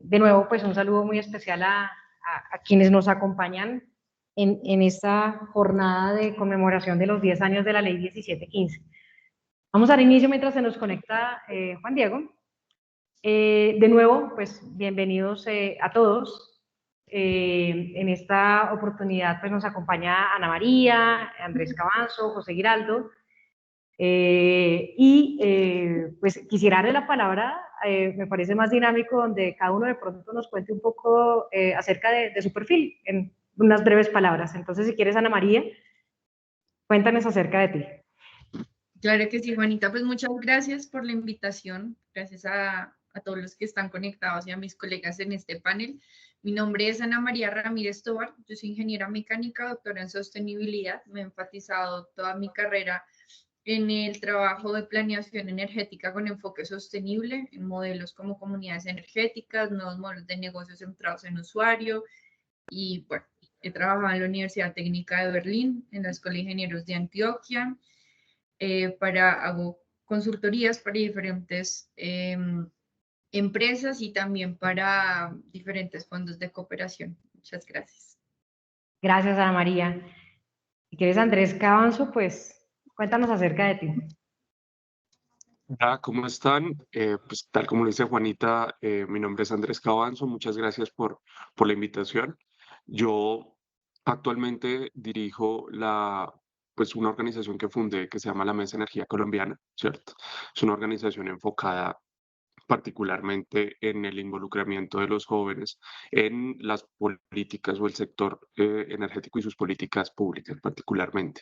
de nuevo, pues un saludo muy especial a quienes nos acompañan en esta jornada de conmemoración de los 10 años de la Ley 1715. Vamos a dar inicio mientras se nos conecta Juan Diego. De nuevo, pues bienvenidos a todos. En esta oportunidad pues nos acompaña Ana María, Andrés Cabanzo, José Giraldo, pues quisiera darle la palabra, me parece más dinámico, donde cada uno de pronto nos cuente un poco acerca de su perfil, en unas breves palabras. Entonces, si quieres, Ana María, cuéntanos acerca de ti. Claro que sí, Juanita, pues muchas gracias por la invitación, gracias a todos los que están conectados y a mis colegas en este panel. Mi nombre es Ana María Ramírez Tovar, yo soy ingeniera mecánica, doctora en sostenibilidad, me he enfatizado toda mi carrera en el trabajo de planeación energética con enfoque sostenible, en modelos como comunidades energéticas, nuevos modelos de negocios centrados en usuario, y bueno, he trabajado en la Universidad Técnica de Berlín, en la Escuela de Ingenieros de Antioquia, hago consultorías para diferentes empresas y también para diferentes fondos de cooperación. Muchas gracias. Gracias, Ana María. Si quieres, Andrés Cabanzo, pues cuéntanos acerca de ti. Hola, ¿cómo están? Pues tal como lo dice Juanita, mi nombre es Andrés Cabanzo, muchas gracias por la invitación. Yo actualmente dirijo pues una organización que fundé que se llama la Mesa Energía Colombiana, ¿cierto? Es una organización enfocada particularmente en el involucramiento de los jóvenes en las políticas o el sector energético y sus políticas públicas particularmente.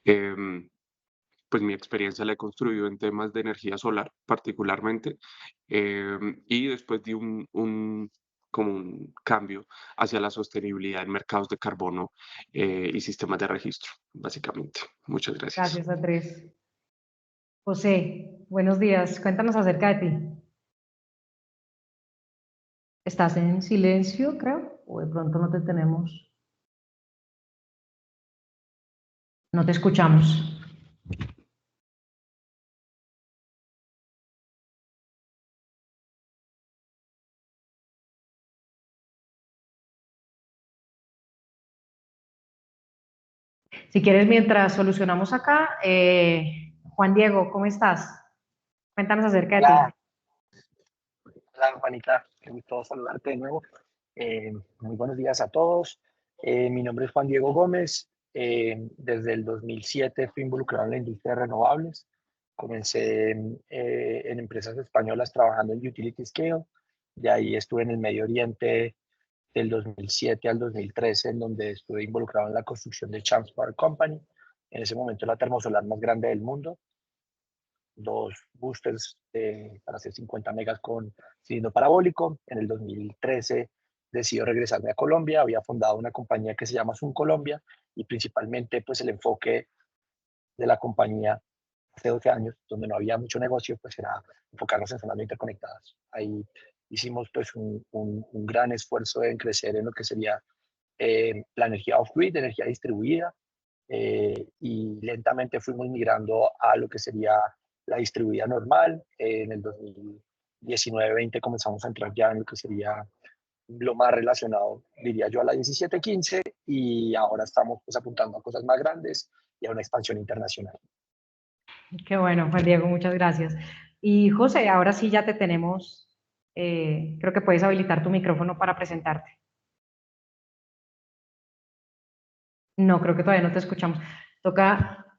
Em, pues mi experiencia la he construido en temas de energía solar particularmente, y después di como un cambio hacia la sostenibilidad en mercados de carbono y sistemas de registro, básicamente. Muchas gracias. Gracias, Andrés. José, buenos días. Cuéntanos acerca de ti. ¿Estás en silencio, creo? ¿O de pronto no te tenemos? No te escuchamos. Si quieres, mientras solucionamos acá, Juan Diego, ¿cómo estás? Cuéntanos acerca de ti. Hola, Juanita, qué gusto saludarte de nuevo. Muy buenos días a todos. Mi nombre es Juan Diego Gómez. Desde el 2007 fui involucrado en la industria de renovables. Comencé en empresas españolas trabajando en utility scale. De ahí estuve en el Medio Oriente del 2007 al 2013, en donde estuve involucrado en la construcción de Champs Power Company. En ese momento la termosolar más grande del mundo. 2 boosters para hacer 50 megas con cilindro parabólico. En el 2013 decidí regresarme a Colombia. Había fundado una compañía que se llama Sun Colombia y principalmente pues el enfoque de la compañía hace 12 años, donde no había mucho negocio, pues era enfocarnos en zonas interconectadas. Ahí hicimos pues un gran esfuerzo en crecer en lo que sería la energía off-grid, energía distribuida, y lentamente fuimos migrando a lo que sería la distribuida normal. En el 2019-20 comenzamos a entrar ya en lo que sería lo más relacionado, diría yo, a la 1715, y ahora estamos pues apuntando a cosas más grandes y a una expansión internacional. Qué bueno, Juan Diego, muchas gracias. Y José, ahora sí ya te tenemos, creo que puedes habilitar tu micrófono para presentarte. No, creo que todavía no te escuchamos. Toca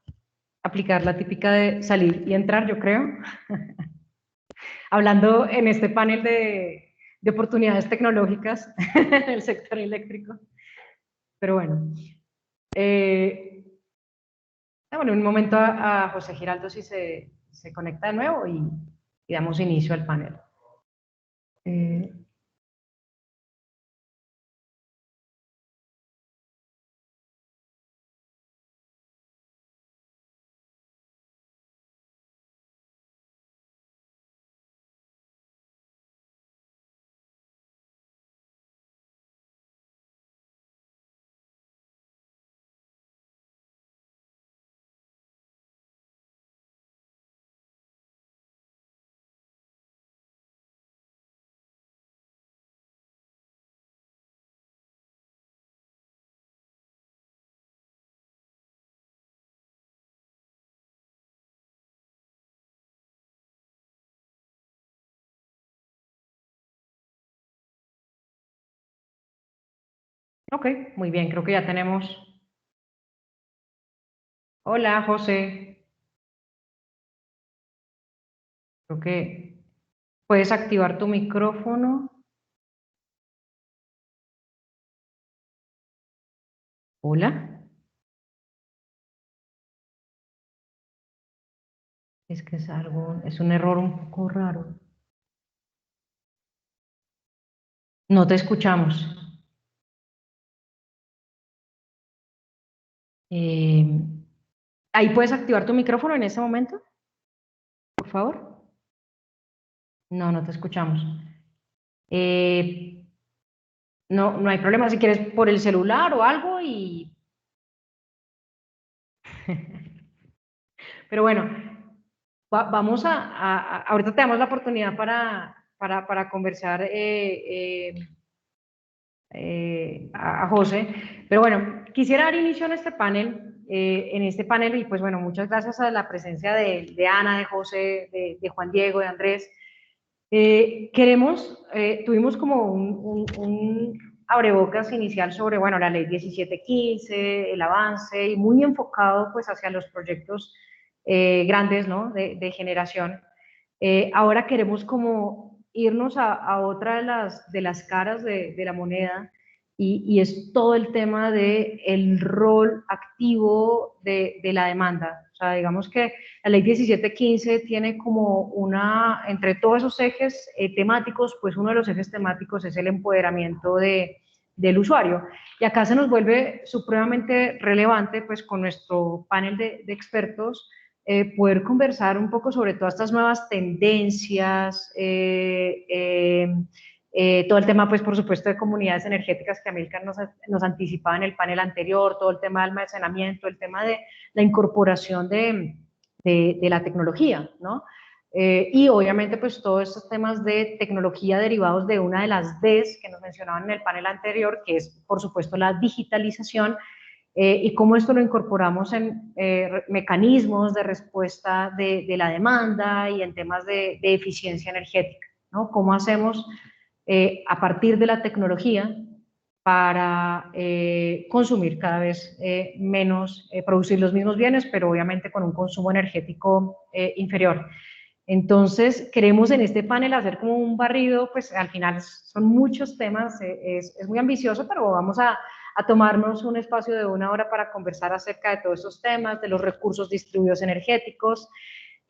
aplicar la típica de salir y entrar, yo creo. Hablando en este panel de oportunidades tecnológicas en el sector eléctrico. Pero bueno. Bueno, un momento a José Giraldo si se conecta de nuevo y damos inicio al panel. Ok, muy bien, creo que ya tenemos. Hola, José. Creo que puedes activar tu micrófono. Hola. Es que es un error un poco raro. No te escuchamos. Eh, ¿Ahí puedes activar tu micrófono en ese momento, por favor? No, no te escuchamos. Eh, no, no hay problema si quieres por el celular o algo y... Pero bueno, vamos ahorita te damos la oportunidad para conversar a José. Pero bueno, quisiera dar inicio en este panel, y pues bueno, muchas gracias a la presencia de Ana, de José, de Juan Diego, de Andrés. Tuvimos como un abrebocas inicial sobre, bueno, la ley 1715, el avance, y muy enfocado pues hacia los proyectos grandes, ¿no? De generación. Ahora queremos como irnos a otra de las caras de la moneda, y es todo el tema del rol activo de la demanda. O sea, digamos que la ley 1715 tiene como entre todos esos ejes temáticos, pues uno de los ejes temáticos es el empoderamiento del usuario. Y acá se nos vuelve supremamente relevante, pues con nuestro panel de expertos, poder conversar un poco sobre todas estas nuevas tendencias, todo el tema, pues por supuesto, de comunidades energéticas que Amilcar nos anticipaba en el panel anterior, todo el tema de almacenamiento, el tema de la incorporación de la tecnología, ¿no? Y obviamente pues todos estos temas de tecnología derivados de una de las Ds que nos mencionaban en el panel anterior, que es por supuesto la digitalización, y cómo esto lo incorporamos en mecanismos de respuesta de la demanda y en temas de eficiencia energética, ¿no? Cómo hacemos a partir de la tecnología para consumir cada vez menos, producir los mismos bienes, pero obviamente con un consumo energético inferior. Entonces, queremos en este panel hacer como un barrido, pues al final son muchos temas, es muy ambicioso, pero vamos a tomarnos un espacio de 1 hora para conversar acerca de todos estos temas, de los recursos distribuidos energéticos,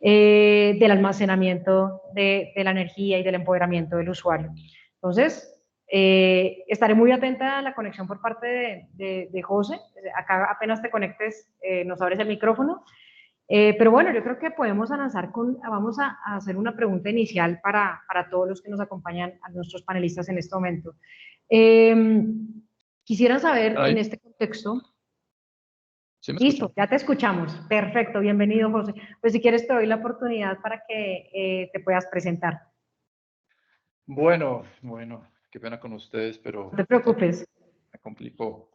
del almacenamiento de la energía y del empoderamiento del usuario. Entonces, estaré muy atenta a la conexión por parte de José. Acá apenas te conectes, nos abres el micrófono. Pero bueno, yo creo que podemos vamos a hacer una pregunta inicial para todos los que nos acompañan, a nuestros panelistas en este momento. Quisiera saber en este contexto. ¿Sí me Listo, escuchan? ya te escuchamos. Perfecto, bienvenido, José. Pues si quieres te doy la oportunidad para que te puedas presentar. Bueno, qué pena con ustedes, No pero te preocupes. me complicó.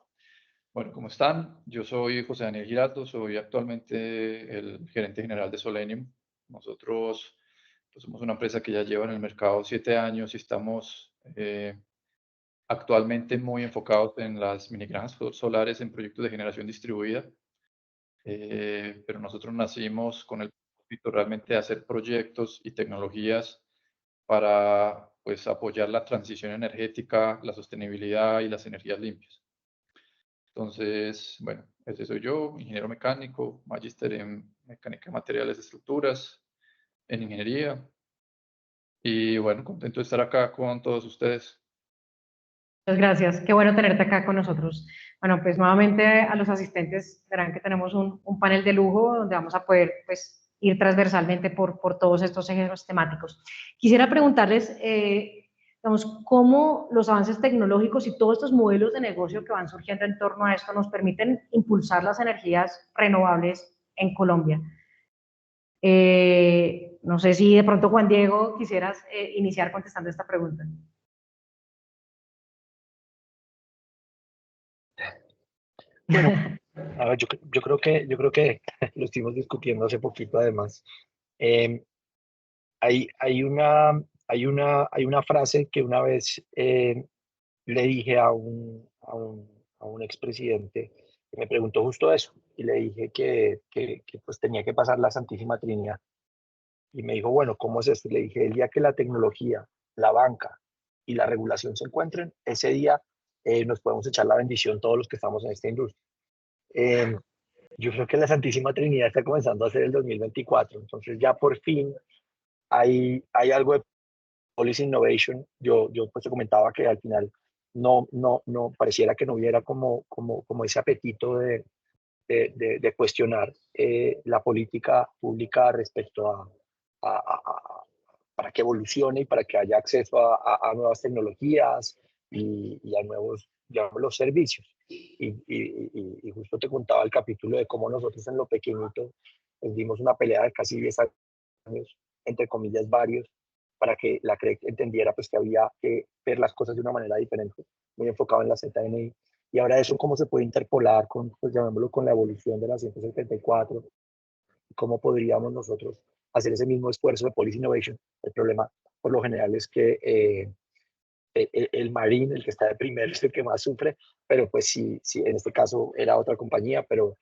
Bueno, ¿cómo están? Yo soy José Daniel Giraldo, soy actualmente el gerente general de Solenium. Nosotros pues, somos una empresa que ya lleva en el mercado 7 años y estamos actualmente muy enfocados en las minigranjas solares en proyectos de generación distribuida. Pero nosotros nacimos con el propósito realmente de hacer proyectos y tecnologías para pues, apoyar la transición energética, la sostenibilidad y las energías limpias. Entonces, bueno, ese soy yo, ingeniero mecánico, magíster en mecánica de materiales de estructuras, en ingeniería. Y bueno, contento de estar acá con todos ustedes. Muchas gracias. Qué bueno tenerte acá con nosotros. Bueno, pues nuevamente a los asistentes verán que tenemos un panel de lujo donde vamos a poder pues, ir transversalmente por todos estos ejes temáticos. Quisiera preguntarles, digamos, cómo los avances tecnológicos y todos estos modelos de negocio que van surgiendo en torno a esto nos permiten impulsar las energías renovables en Colombia. No sé si de pronto, Juan Diego, quisieras iniciar contestando esta pregunta. Bueno, a ver, yo creo que lo estuvimos discutiendo hace poquito además. Eh, hay una frase que una vez le dije a un a un expresidente que me preguntó justo eso y le dije que pues tenía que pasar la Santísima Trinidad. Y me dijo, bueno, ¿cómo es esto? Y le dije, el día que la tecnología, la banca y la regulación se encuentren, ese día nos podemos echar la bendición todos los que estamos en esta industria. Yo creo que la Santísima Trinidad está comenzando a ser el 2024, entonces ya por fin hay algo de policy innovation. Yo pues te comentaba que al final no pareciera que no hubiera como ese apetito de cuestionar la política pública respecto para que evolucione y para que haya acceso a nuevas tecnologías y a nuevos, llamémoslo, servicios. Y justo te contaba el capítulo de cómo nosotros en lo pequeñito pues, dimos una pelea de casi 10 años, entre comillas varios, para que la CREC entendiera pues, que había que ver las cosas de una manera diferente, muy enfocado en la ZNI. Y ahora eso cómo se puede interpolar con, pues llamémoslo, con la evolución de la 174, cómo podríamos nosotros hacer ese mismo esfuerzo de policy innovation. El problema por lo general es que el Marín, el que está de primero, es el que más sufre, pero pues sí, en este caso era otra compañía, pero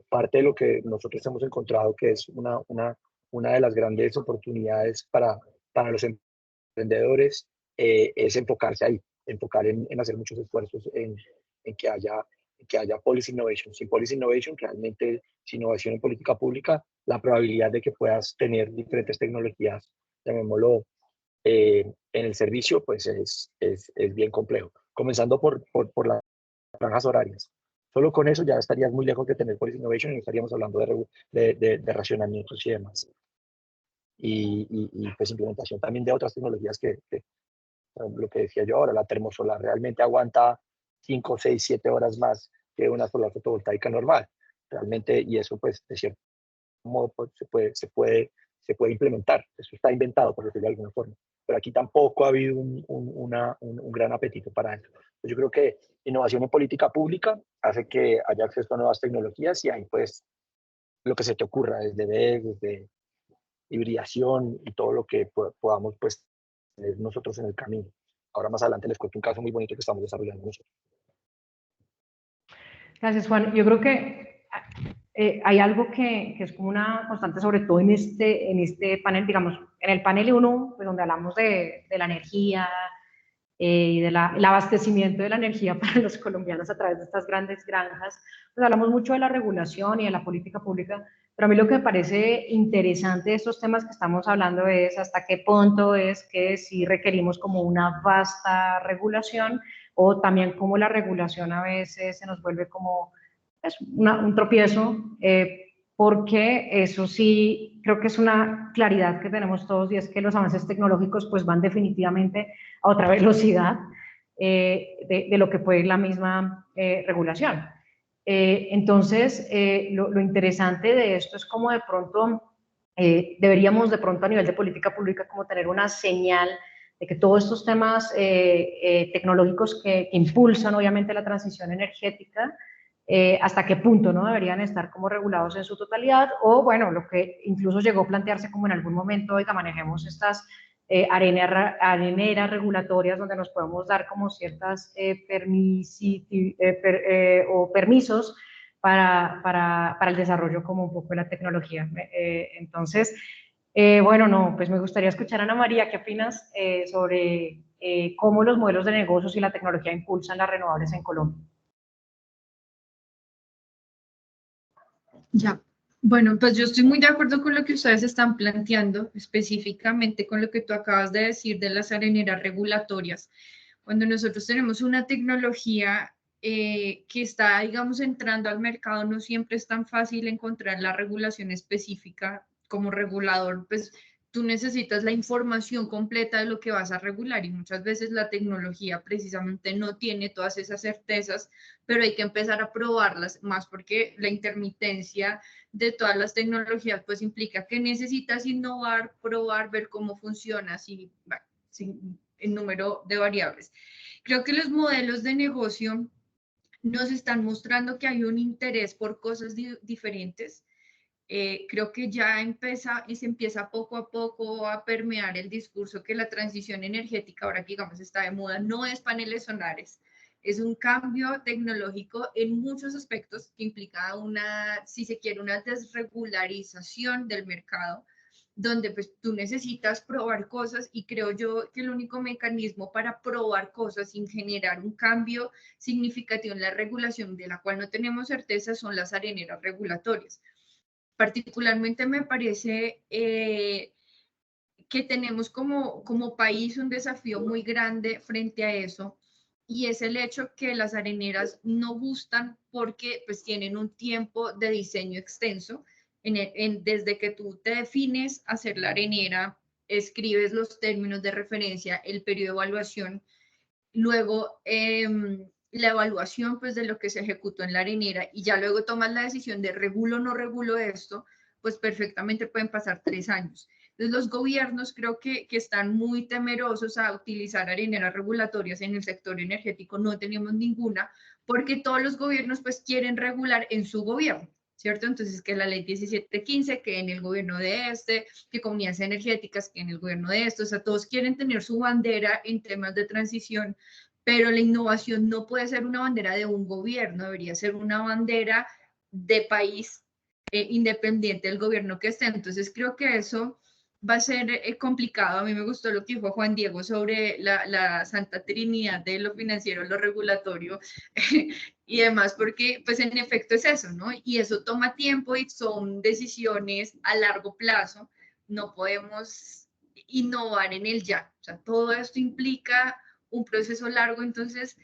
parte de lo que nosotros hemos encontrado que es una de las grandes oportunidades para los emprendedores es enfocarse ahí, enfocar en hacer muchos esfuerzos en que haya policy innovation. Sin policy innovation, realmente, sin innovación en política pública, la probabilidad de que puedas tener diferentes tecnologías, llamémoslo, en el servicio, pues es bien complejo. Comenzando por las franjas horarias. Solo con eso ya estarías muy lejos de tener policy innovation y estaríamos hablando de racionamientos y demás. Y pues implementación también de otras tecnologías que lo que decía yo ahora, la termosolar realmente aguanta 5, 6, 7 horas más que una solar fotovoltaica normal. Realmente, y eso pues de cierto modo pues, se puede implementar. Eso está inventado, por decirlo de alguna forma. Pero aquí tampoco ha habido un gran apetito para eso. Entonces, yo creo que innovación en política pública hace que haya acceso a nuevas tecnologías y ahí pues lo que se te ocurra, desde desde hibridación y todo lo que podamos pues tener nosotros en el camino. Ahora más adelante les cuento un caso muy bonito que estamos desarrollando nosotros. Gracias, Juan. Yo creo que hay algo que es como una constante, sobre todo en este panel, digamos, en el panel 1, pues, donde hablamos de la energía y del abastecimiento de la energía para los colombianos a través de estas grandes granjas, pues hablamos mucho de la regulación y de la política pública, pero a mí lo que me parece interesante de estos temas que estamos hablando es hasta qué punto es que sí requerimos como una vasta regulación o también cómo la regulación a veces se nos vuelve como pues, un tropiezo, porque eso sí creo que es una claridad que tenemos todos y es que los avances tecnológicos pues van definitivamente a otra velocidad de lo que puede la misma regulación. Entonces, lo interesante de esto es como de pronto deberíamos de pronto a nivel de política pública como tener una señal de que todos estos temas tecnológicos que impulsan obviamente la transición energética, hasta qué punto no deberían estar como regulados en su totalidad o bueno, lo que incluso llegó a plantearse como en algún momento, oiga, manejemos estas areneras regulatorias donde nos podemos dar como ciertas permisos para el desarrollo como un poco de la tecnología. Entonces, bueno, no, pues me gustaría escuchar a Ana María, ¿qué opinas sobre cómo los modelos de negocios y la tecnología impulsan las renovables en Colombia? Ya, bueno, pues yo estoy muy de acuerdo con lo que ustedes están planteando, específicamente con lo que tú acabas de decir de las areneras regulatorias. Cuando nosotros tenemos una tecnología que está, digamos, entrando al mercado, no siempre es tan fácil encontrar la regulación específica como regulador, pues tú necesitas la información completa de lo que vas a regular y muchas veces la tecnología precisamente no tiene todas esas certezas, pero hay que empezar a probarlas más porque la intermitencia de todas las tecnologías pues implica que necesitas innovar, probar, ver cómo funciona, así, bueno, sin el número de variables. Creo que los modelos de negocio nos están mostrando que hay un interés por cosas diferentes. Creo que ya se empieza poco a poco a permear el discurso que la transición energética, ahora que digamos está de moda, no es paneles solares, Es un cambio tecnológico en muchos aspectos que implica una, si se quiere, una desregularización del mercado, donde pues tú necesitas probar cosas y creo yo que el único mecanismo para probar cosas sin generar un cambio significativo en la regulación de la cual no tenemos certeza son las areneras regulatorias. Particularmente me parece que tenemos como país un desafío muy grande frente a eso, y es el hecho que las areneras no gustan porque pues tienen un tiempo de diseño extenso. Desde que tú te defines hacer la arenera, escribes los términos de referencia, el periodo de evaluación, luego la evaluación pues de lo que se ejecutó en la arenera, y ya luego tomas la decisión de regulo o no regulo esto, pues perfectamente pueden pasar 3 años. Entonces los gobiernos creo que están muy temerosos a utilizar areneras regulatorias en el sector energético. No tenemos ninguna porque todos los gobiernos pues quieren regular en su gobierno, ¿cierto? Entonces que la ley 1715, que en el gobierno de este, que comunidades energéticas, que en el gobierno de estos, o sea, todos quieren tener su bandera en temas de transición, pero la innovación no puede ser una bandera de un gobierno, debería ser una bandera de país, independiente del gobierno que esté. Entonces creo que eso va a ser complicado. A mí me gustó lo que dijo Juan Diego sobre la Santa Trinidad de lo financiero, lo regulatorio y demás, porque pues en efecto es eso, ¿no? Y eso toma tiempo y son decisiones a largo plazo. No podemos innovar en el ya. O sea, todo esto implica un proceso largo. Entonces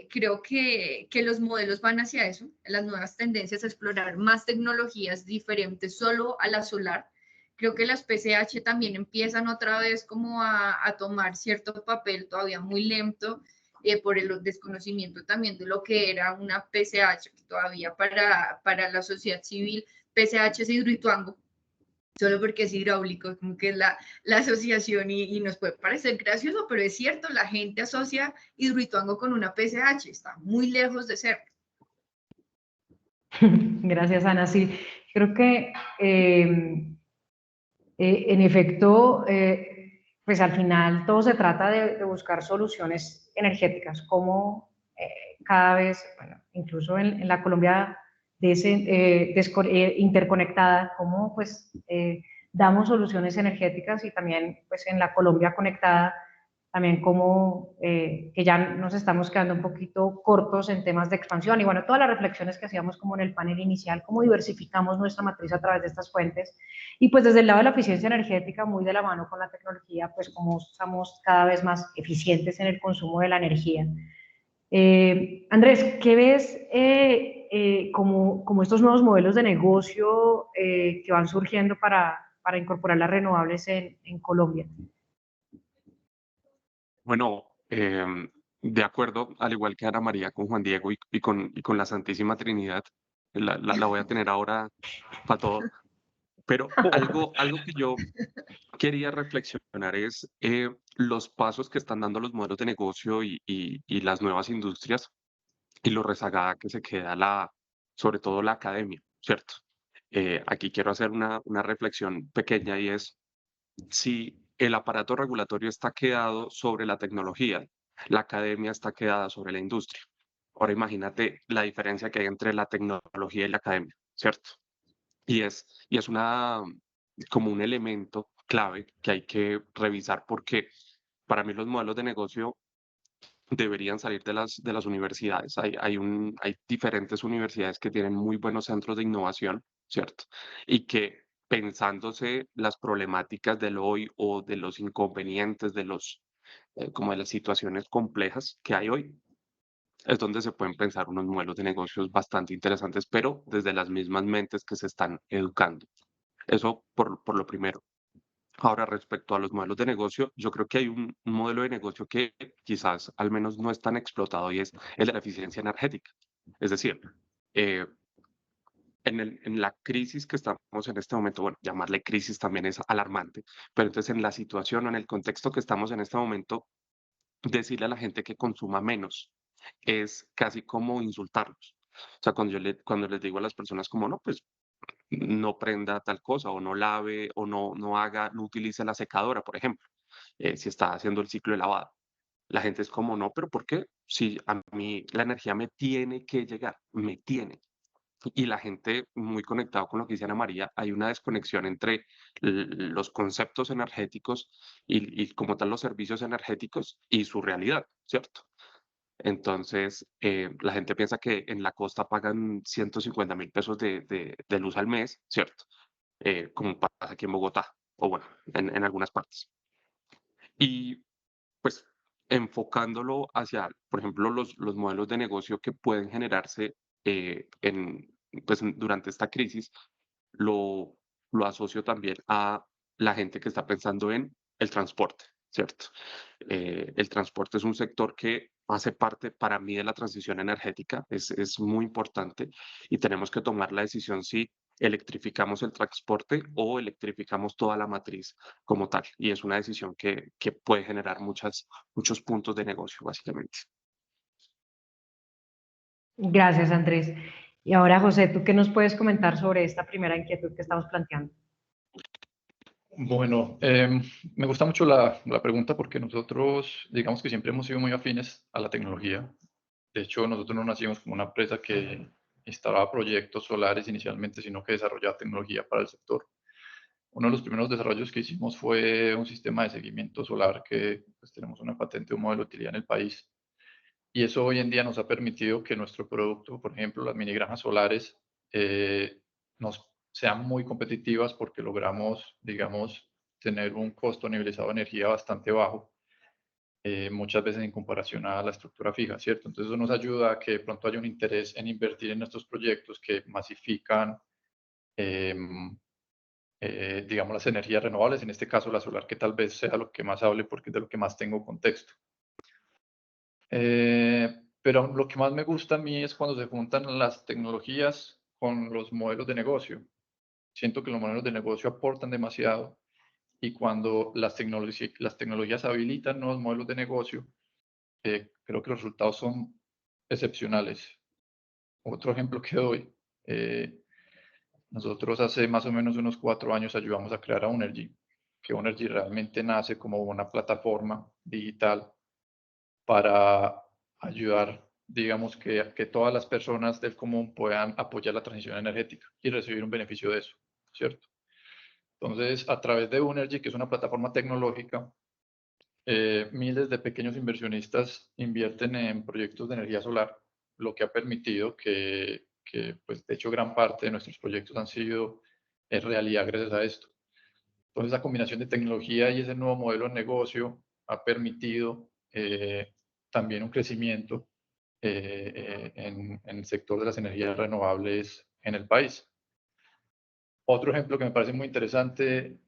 creo que los modelos van hacia eso, las nuevas tendencias a explorar más tecnologías diferentes solo a la solar. Creo que las PCH también empiezan otra vez como a tomar cierto papel todavía muy lento, por el desconocimiento también de lo que era una PCH, que todavía para la sociedad civil, PCH es Hidroituango, solo porque es hidráulico, como que es la asociación, y nos puede parecer gracioso, pero es cierto, la gente asocia Hidroituango con una PCH, está muy lejos de ser. Gracias, Ana. Sí, creo que en efecto, pues al final todo se trata de buscar soluciones energéticas, como cada vez, bueno, incluso en la Colombia interconectada, como pues damos soluciones energéticas, y también pues en la Colombia conectada, también como que ya nos estamos quedando un poquito cortos en temas de expansión, y bueno, todas las reflexiones que hacíamos como en el panel inicial, cómo diversificamos nuestra matriz a través de estas fuentes, y pues desde el lado de la eficiencia energética, muy de la mano con la tecnología, pues como somos cada vez más eficientes en el consumo de la energía. Andrés, ¿qué ves como estos nuevos modelos de negocio que van surgiendo para incorporar las renovables en Colombia? Bueno, de acuerdo, al igual que Ana María con Juan Diego y con la Santísima Trinidad, la voy a tener ahora para todo. Pero algo que yo quería reflexionar es los pasos que están dando los modelos de negocio y las nuevas industrias, y lo rezagada que se queda sobre todo la academia, ¿cierto? Aquí quiero hacer una reflexión pequeña, y es: si el aparato regulatorio está quedado sobre la tecnología, la academia está quedada sobre la industria. Ahora imagínate la diferencia que hay entre la tecnología y la academia, ¿cierto? Y es como un elemento clave que hay que revisar, porque para mí los modelos de negocio deberían salir de las universidades. Hay diferentes universidades que tienen muy buenos centros de innovación, ¿cierto? Y que, pensándose las problemáticas del hoy o de los inconvenientes, como de las situaciones complejas que hay hoy, es donde se pueden pensar unos modelos de negocios bastante interesantes, pero desde las mismas mentes que se están educando. Eso por lo primero. Ahora, respecto a los modelos de negocio, yo creo que hay un modelo de negocio que quizás al menos no es tan explotado, y es el de la eficiencia energética. Es decir, eh, en la crisis que estamos en este momento, bueno, llamarle crisis también es alarmante, pero entonces en la situación o en el contexto que estamos en este momento, decirle a la gente que consuma menos es casi como insultarlos. O sea, cuando les digo a las personas como: no, pues no prenda tal cosa, o no lave, o no utilice la secadora, por ejemplo, si está haciendo el ciclo de lavado. La gente es como, no, pero ¿por qué? Si a mí la energía me tiene que llegar, me tiene. Y la gente muy conectado con lo que dice Ana María, hay una desconexión entre los conceptos energéticos y como tal los servicios energéticos y su realidad, ¿cierto? Entonces, la gente piensa que en la costa pagan 150.000 pesos de luz al mes, ¿cierto? Como pasa aquí en Bogotá, o bueno, en algunas partes. Y pues enfocándolo hacia, por ejemplo, los modelos de negocio que pueden generarse durante esta crisis, lo, lo asocio también a la gente que está pensando en el transporte, ¿cierto? El transporte es un sector que hace parte para mí de la transición energética, es muy importante y tenemos que tomar la decisión si electrificamos el transporte o electrificamos toda la matriz como tal. Y es una decisión que puede generar muchos puntos de negocio, básicamente. Gracias, Andrés. Y ahora, José, ¿tú qué nos puedes comentar sobre esta primera inquietud que estamos planteando? Bueno, me gusta mucho la pregunta porque nosotros, digamos que siempre hemos sido muy afines a la tecnología. De hecho, nosotros no nacimos como una empresa que instalaba proyectos solares inicialmente, sino que desarrollaba tecnología para el sector. Uno de los primeros desarrollos que hicimos fue un sistema de seguimiento solar que pues, tenemos una patente, un modelo de utilidad en el país. Y eso hoy en día nos ha permitido que nuestro producto, por ejemplo, las minigranjas solares, nos sean muy competitivas porque logramos, digamos, tener un costo nivelizado de energía bastante bajo, muchas veces en comparación a la estructura fija, ¿cierto? Entonces eso nos ayuda a que de pronto haya un interés en invertir en estos proyectos que masifican, digamos, las energías renovables, en este caso la solar, que tal vez sea lo que más hable porque es de lo que más tengo contexto. Pero lo que más me gusta a mí es cuando se juntan las tecnologías con los modelos de negocio. Siento que los modelos de negocio aportan demasiado y cuando las tecnologías habilitan nuevos modelos de negocio, creo que los resultados son excepcionales. Otro ejemplo que doy, nosotros hace más o menos unos 4 años ayudamos a crear a Unergy, que Unergy realmente nace como una plataforma digital para ayudar, digamos, que todas las personas del común puedan apoyar la transición energética y recibir un beneficio de eso, ¿cierto? Entonces, a través de Unergy, que es una plataforma tecnológica, miles de pequeños inversionistas invierten en proyectos de energía solar, lo que ha permitido que pues, de hecho, gran parte de nuestros proyectos han sido en realidad gracias a esto. Entonces, la combinación de tecnología y ese nuevo modelo de negocio ha permitido también un crecimiento en el sector de las energías renovables en el país. Otro ejemplo que me parece muy interesante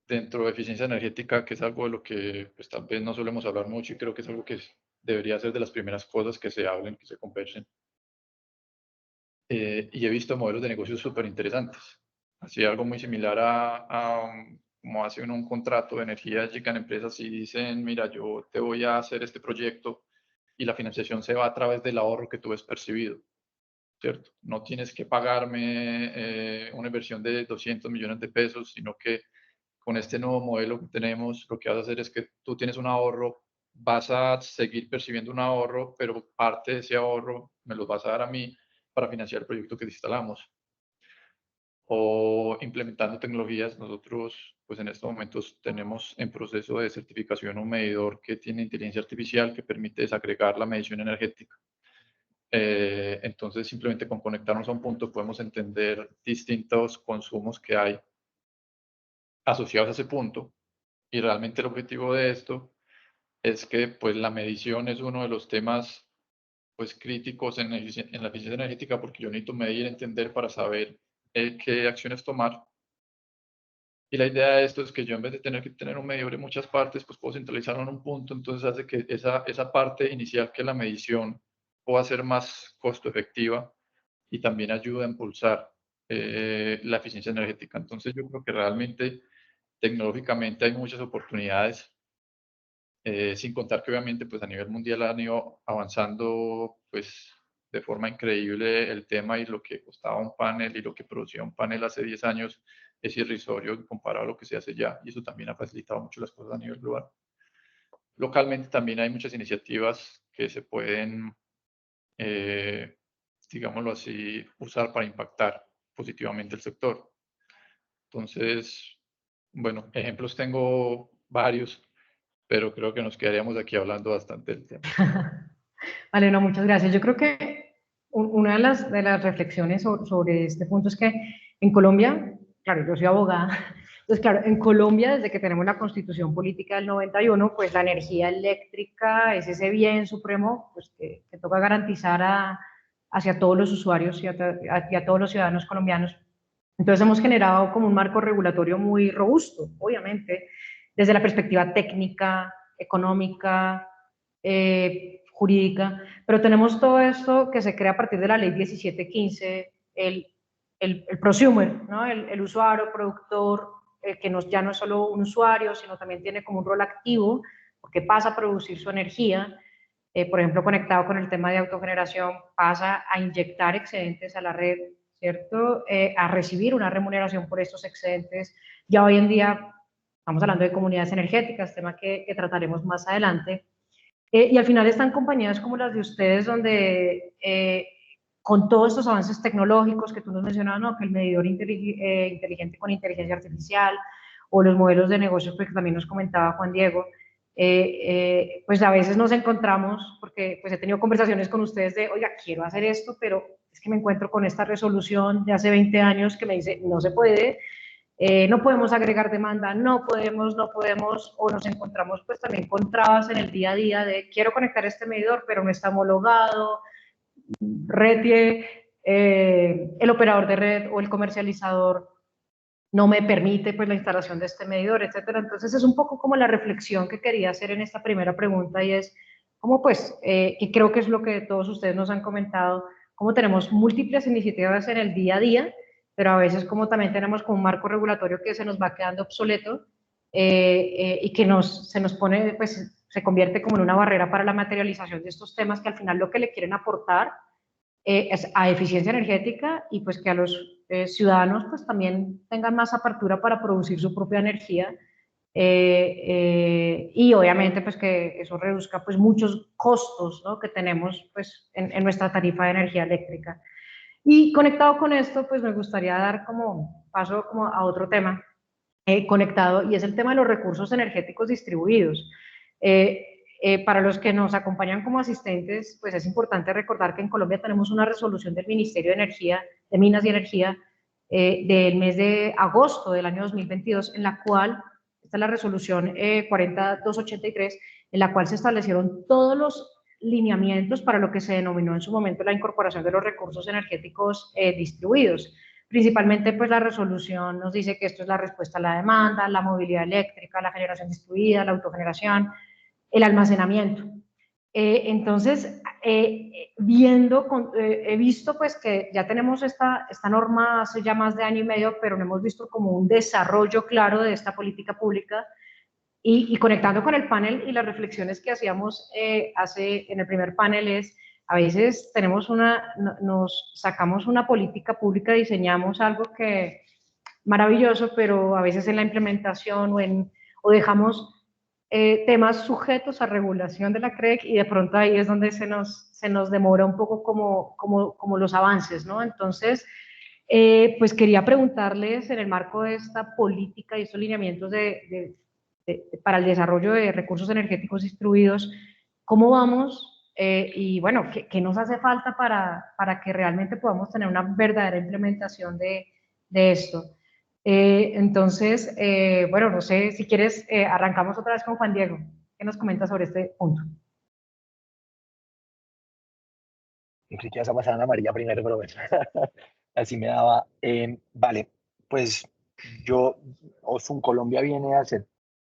dentro de eficiencia energética, que es algo de lo que pues, tal vez no solemos hablar mucho y creo que es algo que debería ser de las primeras cosas que se hablen, que se conversen. Y he visto modelos de negocios súper interesantes. Así algo muy similar como hace uno un contrato de energía, llegan empresas y dicen, mira, yo te voy a hacer este proyecto y la financiación se va a través del ahorro que tú ves percibido, ¿cierto? No tienes que pagarme una inversión de 200 millones de pesos, sino que con este nuevo modelo que tenemos, lo que vas a hacer es que tú tienes un ahorro, vas a seguir percibiendo un ahorro, pero parte de ese ahorro me lo vas a dar a mí para financiar el proyecto que instalamos. O implementando tecnologías, nosotros pues en estos momentos tenemos en proceso de certificación un medidor que tiene inteligencia artificial que permite desagregar la medición energética. Entonces simplemente con conectarnos a un punto podemos entender distintos consumos que hay asociados a ese punto y realmente el objetivo de esto es que pues la medición es uno de los temas pues críticos en la eficiencia energética porque yo necesito medir, entender para saber qué acciones tomar. Y la idea de esto es que yo en vez de tener que tener un medidor en muchas partes, pues puedo centralizarlo en un punto, entonces hace que esa parte inicial que es la medición pueda ser más costo efectiva y también ayuda a impulsar la eficiencia energética. Entonces yo creo que realmente tecnológicamente hay muchas oportunidades, sin contar que obviamente pues a nivel mundial han ido avanzando pues de forma increíble el tema y lo que costaba un panel y lo que producía un panel hace 10 años es irrisorio comparado a lo que se hace ya y eso también ha facilitado mucho las cosas a nivel global. localmente también hay muchas iniciativas que se pueden, digámoslo así, usar para impactar positivamente el sector. Entonces, bueno, ejemplos tengo varios, pero creo que nos quedaríamos aquí hablando bastante del tema. Vale, no, muchas gracias. Yo creo que una de las reflexiones sobre este punto es que en Colombia, claro, yo soy abogada, entonces, claro, en Colombia, desde que tenemos la Constitución Política del 91, pues la energía eléctrica es ese bien supremo pues, que toca garantizar hacia todos los usuarios y a todos los ciudadanos colombianos. Entonces hemos generado como un marco regulatorio muy robusto, obviamente, desde la perspectiva técnica, económica, jurídica, pero tenemos todo esto que se crea a partir de la ley 1715, el prosumer, ¿no? El usuario, productor, que ya no es solo un usuario, sino también tiene como un rol activo, porque pasa a producir su energía, por ejemplo, conectado con el tema de autogeneración, pasa a inyectar excedentes a la red, ¿cierto? A recibir una remuneración por estos excedentes. Ya hoy en día estamos hablando de comunidades energéticas, tema que trataremos más adelante. Y al final están compañías como las de ustedes, donde con todos estos avances tecnológicos que tú nos mencionabas, ¿no? Que el medidor inteligente con inteligencia artificial, o los modelos de negocios que también nos comentaba Juan Diego, pues a veces nos encontramos, porque pues he tenido conversaciones con ustedes de, oiga, quiero hacer esto, pero es que me encuentro con esta resolución de hace 20 años que me dice, no se puede, no podemos agregar demanda, no podemos, o nos encontramos pues también con trabas en el día a día de quiero conectar este medidor, pero no está homologado, RETIE, el operador de red o el comercializador no me permite pues la instalación de este medidor, etcétera. Entonces es un poco como la reflexión que quería hacer en esta primera pregunta y es como pues, y creo que es lo que todos ustedes nos han comentado, como tenemos múltiples iniciativas en el día a día, pero a veces como también tenemos como un marco regulatorio que se nos va quedando obsoleto y que se nos pone, pues se convierte como en una barrera para la materialización de estos temas que al final lo que le quieren aportar es a eficiencia energética y pues que a los ciudadanos pues también tengan más apertura para producir su propia energía y obviamente pues que eso reduzca pues muchos costos, ¿no? Que tenemos pues en nuestra tarifa de energía eléctrica. Y conectado con esto pues me gustaría dar como paso como a otro tema conectado y es el tema de los recursos energéticos distribuidos. Para los que nos acompañan como asistentes, pues es importante recordar que en Colombia tenemos una resolución del Ministerio de Energía, de Minas y Energía, del mes de agosto del año 2022, en la cual, esta es la resolución 40283, en la cual se establecieron todos los lineamientos para lo que se denominó en su momento la incorporación de los recursos energéticos distribuidos. Principalmente, pues la resolución nos dice que esto es la respuesta a la demanda, la movilidad eléctrica, la generación distribuida, la autogeneración, el almacenamiento. Entonces, he visto pues que ya tenemos esta norma hace ya más de año y medio, pero no hemos visto como un desarrollo claro de esta política pública y conectando con el panel y las reflexiones que hacíamos en el primer panel es, a veces nos sacamos una política pública, diseñamos algo que maravilloso, pero a veces en la implementación o dejamos temas sujetos a regulación de la CREC y de pronto ahí es donde se nos demora un poco como los avances, ¿no? Entonces, pues quería preguntarles en el marco de esta política y estos lineamientos para el desarrollo de recursos energéticos distribuidos, ¿cómo vamos? Y bueno, ¿qué nos hace falta para que realmente podamos tener una verdadera implementación de esto? Entonces, bueno, no sé, si quieres, arrancamos otra vez con Juan Diego. ¿Qué nos comenta sobre este punto? Creí que ibas a pasar a Ana María primero, pero bueno, así me daba. Vale, pues Osun Colombia viene a hacer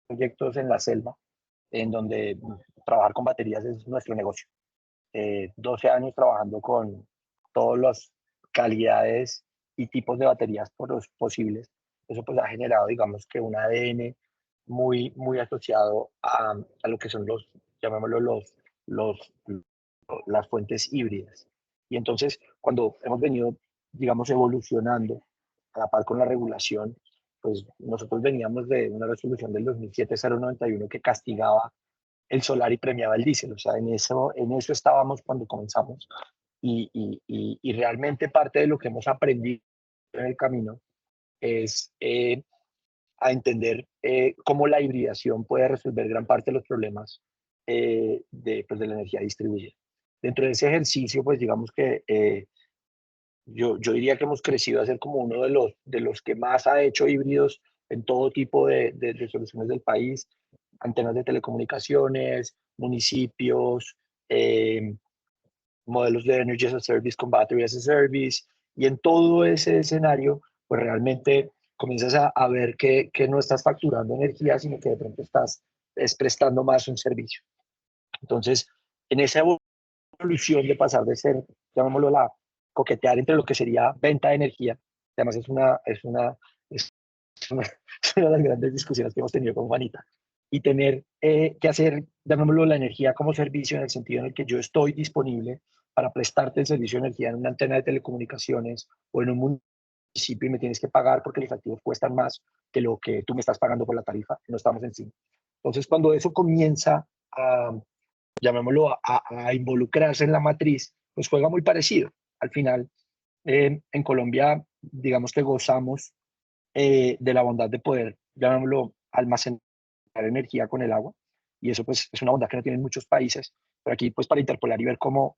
proyectos en la selva, en donde trabajar con baterías es nuestro negocio. 12 años trabajando con todas las calidades y tipos de baterías por los posibles. Eso pues ha generado, digamos que un ADN muy asociado a lo que son llamémoslo las fuentes híbridas. Y entonces, cuando hemos venido, digamos, evolucionando a la par con la regulación, pues nosotros veníamos de una resolución del 2007-091 que castigaba el solar y premiaba el diésel. O sea, en eso estábamos cuando comenzamos. Y realmente parte de lo que hemos aprendido en el camino es a entender cómo la hibridación puede resolver gran parte de los problemas pues, de la energía distribuida. Dentro de ese ejercicio, pues digamos que yo diría que hemos crecido a ser como uno de los que más ha hecho híbridos en todo tipo de soluciones del país, antenas de telecomunicaciones, municipios, modelos de Energy as a Service con Battery as a Service, y en todo ese escenario, pues realmente comienzas a ver que no estás facturando energía, sino que de pronto estás prestando más un servicio. Entonces, en esa evolución de pasar de ser, llamémoslo coquetear entre lo que sería venta de energía, además es una de las grandes discusiones que hemos tenido con Juanita, y tener que hacer, llamémoslo, la energía como servicio, en el sentido en el que yo estoy disponible para prestarte el servicio de energía en una antena de telecomunicaciones o en un municipio y me tienes que pagar porque los activos cuestan más que lo que tú me estás pagando por la tarifa, no estamos encima. Entonces, cuando eso comienza a, llamémoslo, a involucrarse en la matriz, pues juega muy parecido. Al final, en Colombia, digamos que gozamos de la bondad de poder, llamémoslo, almacenar energía con el agua, y eso pues es una bondad que no tienen muchos países, pero aquí pues para interpolar y ver cómo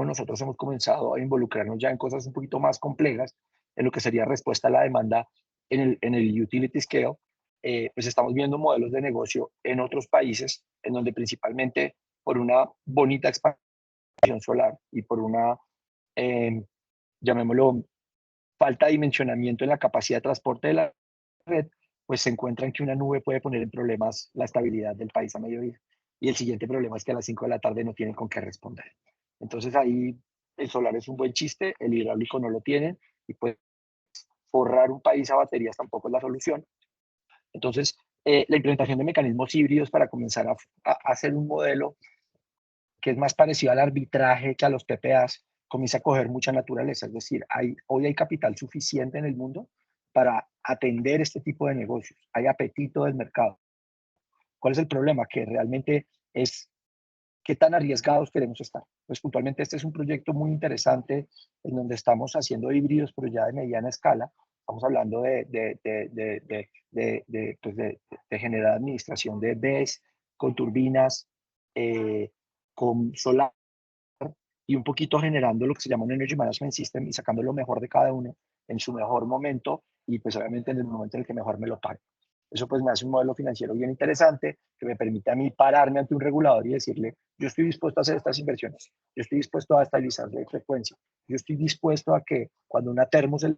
nosotros hemos comenzado a involucrarnos ya en cosas un poquito más complejas, en lo que sería respuesta a la demanda en el utility scale, pues estamos viendo modelos de negocio en otros países, en donde principalmente por una bonita expansión solar y por una, llamémoslo, falta de dimensionamiento en la capacidad de transporte de la red, pues se encuentran que una nube puede poner en problemas la estabilidad del país a mediodía. Y el siguiente problema es que a las 5 de la tarde no tienen con qué responder. Entonces ahí el solar es un buen chiste, el hidráulico no lo tienen, y pues forrar un país a baterías tampoco es la solución. Entonces, la implementación de mecanismos híbridos para comenzar a hacer un modelo que es más parecido al arbitraje que a los PPAs, comienza a coger mucha naturaleza. Es decir, hoy hay capital suficiente en el mundo para atender este tipo de negocios. Hay apetito del mercado. ¿Cuál es el problema? Que realmente es qué tan arriesgados queremos estar. Pues puntualmente este es un proyecto muy interesante en donde estamos haciendo híbridos, pero ya de mediana escala. Estamos hablando pues de generar administración de BESS con turbinas, con solar, y un poquito generando lo que se llama un Energy Management System y sacando lo mejor de cada uno en su mejor momento, y pues obviamente en el momento en el que mejor me lo pague. Eso pues me hace un modelo financiero bien interesante que me permite a mí pararme ante un regulador y decirle, yo estoy dispuesto a hacer estas inversiones, yo estoy dispuesto a estabilizar la frecuencia, yo estoy dispuesto a que cuando una termo se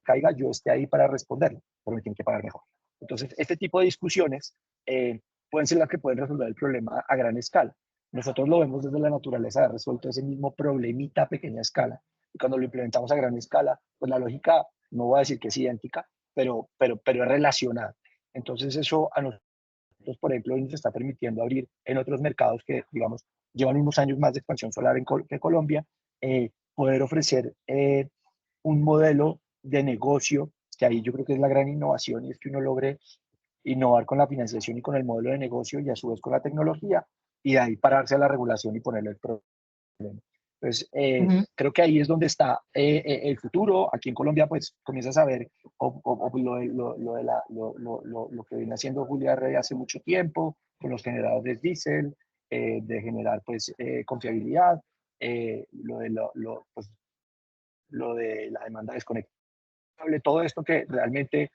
caiga yo esté ahí para responderlo, pero me tienen que pagar mejor. Entonces, este tipo de discusiones pueden ser las que pueden resolver el problema a gran escala. Nosotros lo vemos desde la naturaleza de haber resuelto ese mismo problemita a pequeña escala. Y cuando lo implementamos a gran escala, pues la lógica, no voy a decir que es idéntica, pero es relacionada. Entonces eso a nosotros, por ejemplo, nos está permitiendo abrir en otros mercados que, digamos, llevan unos años más de expansión solar que Colombia, poder ofrecer un modelo de negocio, que ahí yo creo que es la gran innovación, y es que uno logre innovar con la financiación y con el modelo de negocio y a su vez con la tecnología, y de ahí pararse a la regulación y ponerle el problema. Entonces, creo que ahí es donde está el futuro. Aquí en Colombia, pues, comienzas a ver lo que viene haciendo Julia Rey hace mucho tiempo, con los generadores diésel, de generar, pues, confiabilidad, pues, lo de la demanda desconectable, todo esto que realmente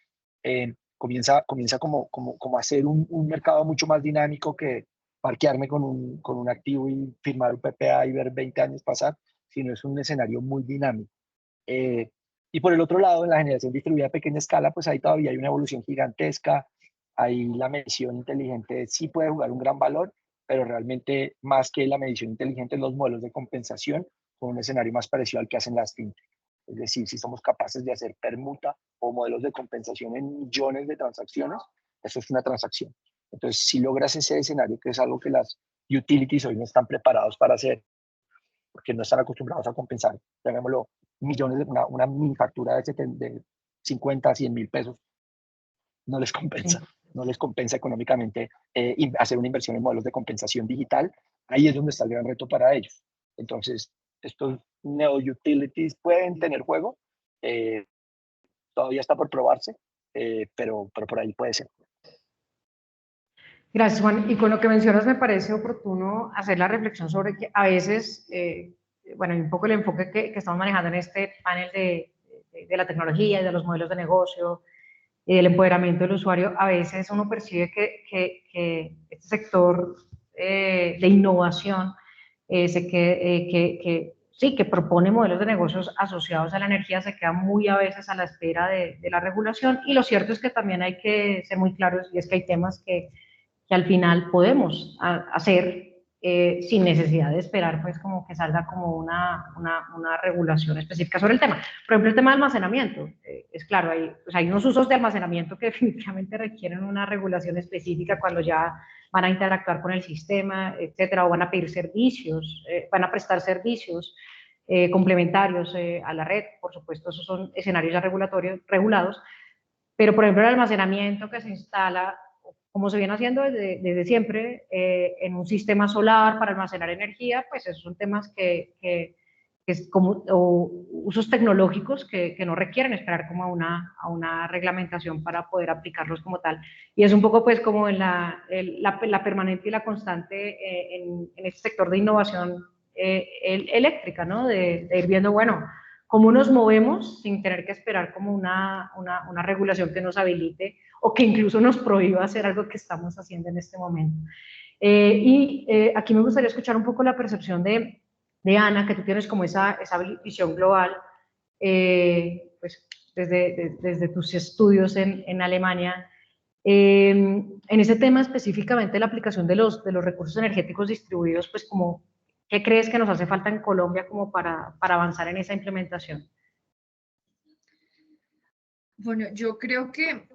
comienza como a ser un mercado mucho más dinámico que parquearme con un activo y firmar un PPA y ver 20 años pasar, sino es un escenario muy dinámico. Y por el otro lado, en la generación distribuida a pequeña escala, pues ahí todavía hay una evolución gigantesca, ahí la medición inteligente sí puede jugar un gran valor, pero realmente más que la medición inteligente, los modelos de compensación con un escenario más parecido al que hacen las fintech. Es decir, si somos capaces de hacer permuta o modelos de compensación en millones de transacciones, eso es una transacción. Entonces, si logras ese escenario, que es algo que las utilities hoy no están preparados para hacer, porque no están acostumbrados a compensar, llamémoslo, millones de una mini factura de 50, 100 mil pesos, no les compensa. no les compensa económicamente hacer una inversión en modelos de compensación digital. Ahí es donde está el gran reto para ellos. Entonces, estos neo-utilities pueden tener juego, todavía está por probarse, pero por ahí puede ser. Gracias, Juan. Y con lo que mencionas me parece oportuno hacer la reflexión sobre que a veces, bueno, un poco el enfoque que estamos manejando en este panel de la tecnología y de los modelos de negocio y del empoderamiento del usuario, a veces uno percibe que este sector de innovación sí, que propone modelos de negocios asociados a la energía, se queda muy a veces a la espera de la regulación, y lo cierto es que también hay que ser muy claros, y es que hay temas que al final podemos hacer sin necesidad de esperar pues como que salga como una regulación específica sobre el tema. Por ejemplo, el tema de almacenamiento, es claro, hay unos usos de almacenamiento que definitivamente requieren una regulación específica cuando ya van a interactuar con el sistema, etcétera, o van a pedir servicios, van a prestar servicios complementarios a la red. Por supuesto, esos son escenarios ya regulados, pero por ejemplo el almacenamiento que se instala, como se viene haciendo desde siempre, en un sistema solar para almacenar energía, pues esos son temas que es como, o usos tecnológicos que no requieren esperar como a una reglamentación para poder aplicarlos como tal. Y es un poco pues como en la permanente y la constante en este sector de innovación eléctrica, ¿no? De ir viendo, bueno, cómo nos movemos sin tener que esperar como una regulación que nos habilite o que incluso nos prohíba hacer algo que estamos haciendo en este momento. Aquí me gustaría escuchar un poco la percepción de Ana, que tú tienes como esa visión global, pues desde tus estudios en Alemania, en ese tema específicamente la aplicación de los recursos energéticos distribuidos, pues como, ¿qué crees que nos hace falta en Colombia como para avanzar en esa implementación? Bueno, yo creo que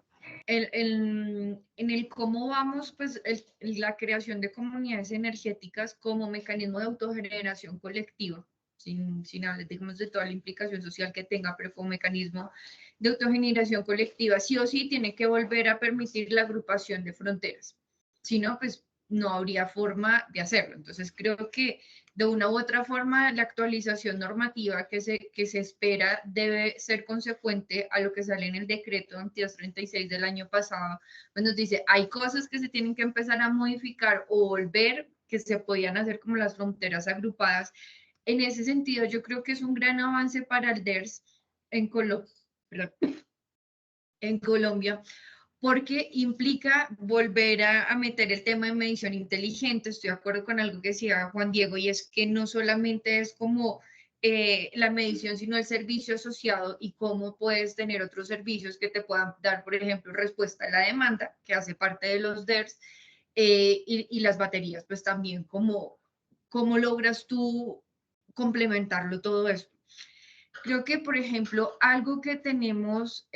en el cómo vamos, pues la creación de comunidades energéticas como mecanismo de autogeneración colectiva, sin hablar, digamos, de toda la implicación social que tenga, pero como mecanismo de autogeneración colectiva, sí o sí tiene que volver a permitir la agrupación de fronteras. Si no, pues no habría forma de hacerlo. Entonces creo que de una u otra forma la actualización normativa que se espera debe ser consecuente a lo que sale en el decreto 2236 del año pasado, donde nos dice hay cosas que se tienen que empezar a modificar o volver que se podían hacer como las fronteras agrupadas. En ese sentido, yo creo que es un gran avance para el DERS en Colombia, porque implica volver a meter el tema de medición inteligente. Estoy de acuerdo con algo que decía Juan Diego, y es que no solamente es como la medición, sino el servicio asociado y cómo puedes tener otros servicios que te puedan dar, por ejemplo, respuesta a la demanda, que hace parte de los DERS, y las baterías, pues también cómo logras tú complementarlo todo eso. Creo que, por ejemplo, algo que tenemos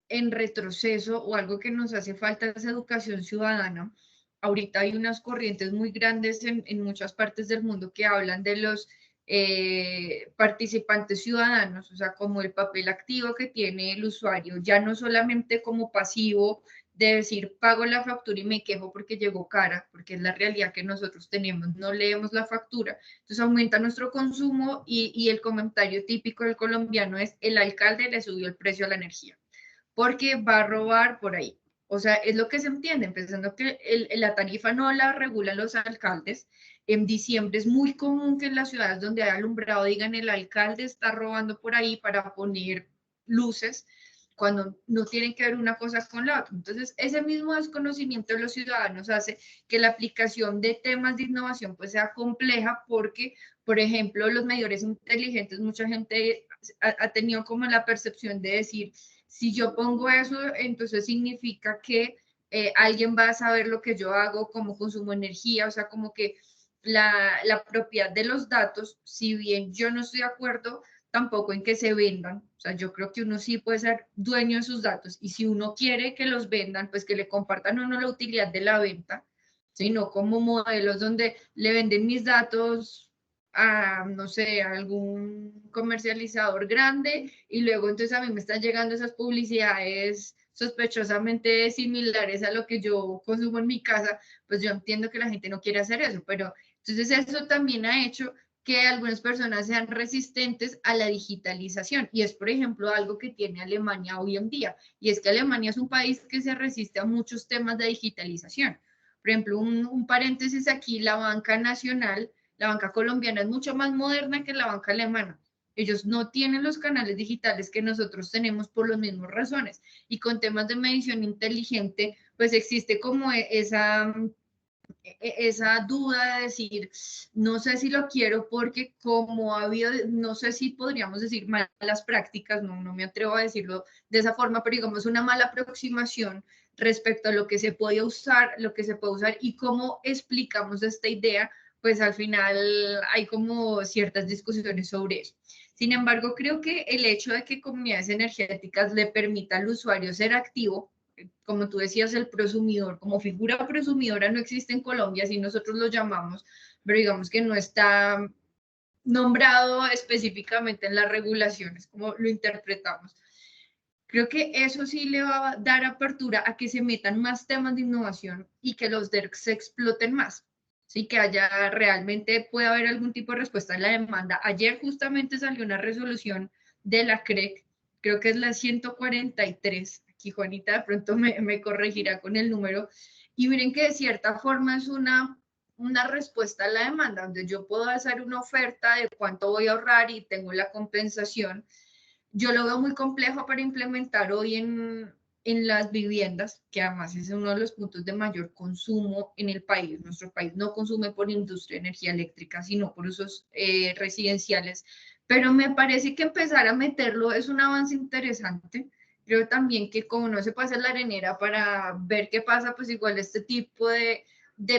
en retroceso o algo que nos hace falta es educación ciudadana. Ahorita hay unas corrientes muy grandes en muchas partes del mundo que hablan de los participantes ciudadanos, o sea, como el papel activo que tiene el usuario, ya no solamente como pasivo de decir pago la factura y me quejo porque llegó cara, porque es la realidad que nosotros tenemos, no leemos la factura, entonces aumenta nuestro consumo y el comentario típico del colombiano es el alcalde le subió el precio a la energía porque va a robar por ahí. O sea, es lo que se entiende, pensando que la tarifa no la regulan los alcaldes. En diciembre es muy común que en las ciudades donde hay alumbrado digan el alcalde está robando por ahí para poner luces, cuando no tienen que ver una cosa con la otra. Entonces, ese mismo desconocimiento de los ciudadanos hace que la aplicación de temas de innovación pues sea compleja porque, por ejemplo, los medidores inteligentes, mucha gente ha tenido como la percepción de decir, si yo pongo eso, entonces significa que alguien va a saber lo que yo hago, cómo consumo energía, o sea, como que la propiedad de los datos, si bien yo no estoy de acuerdo tampoco en que se vendan, o sea, yo creo que uno sí puede ser dueño de sus datos y si uno quiere que los vendan, pues que le compartan o no la utilidad de la venta, sino como modelos donde le venden mis datos a, no sé, a algún comercializador grande y luego entonces a mí me están llegando esas publicidades sospechosamente similares a lo que yo consumo en mi casa, pues yo entiendo que la gente no quiere hacer eso, pero entonces eso también ha hecho que algunas personas sean resistentes a la digitalización. Y es, por ejemplo, algo que tiene Alemania hoy en día. Y es que Alemania es un país que se resiste a muchos temas de digitalización. Por ejemplo, un paréntesis aquí, la banca nacional, la banca colombiana es mucho más moderna que la banca alemana. Ellos no tienen los canales digitales que nosotros tenemos por las mismas razones. Y con temas de medición inteligente, pues existe como esa duda de decir, no sé si lo quiero porque como ha habido, no sé si podríamos decir malas prácticas, no me atrevo a decirlo de esa forma, pero digamos una mala aproximación respecto a lo que se puede usar, y cómo explicamos esta idea, pues al final hay como ciertas discusiones sobre eso. Sin embargo, creo que el hecho de que comunidades energéticas le permita al usuario ser activo, como tú decías, el prosumidor, como figura prosumidora no existe en Colombia, así nosotros lo llamamos, pero digamos que no está nombrado específicamente en las regulaciones, como lo interpretamos. Creo que eso sí le va a dar apertura a que se metan más temas de innovación y que los DERCs se exploten más. Sí, que haya realmente pueda haber algún tipo de respuesta a la demanda. Ayer justamente salió una resolución de la CREC, creo que es la 143. Aquí Juanita de pronto me corregirá con el número. Y miren que de cierta forma es una respuesta a la demanda, donde yo puedo hacer una oferta de cuánto voy a ahorrar y tengo la compensación. Yo lo veo muy complejo para implementar hoy en las viviendas, que además es uno de los puntos de mayor consumo en el país. Nuestro país no consume por industria de energía eléctrica, sino por usos residenciales. Pero me parece que empezar a meterlo es un avance interesante. Creo también que como no se pasa la arenera para ver qué pasa, pues igual este tipo de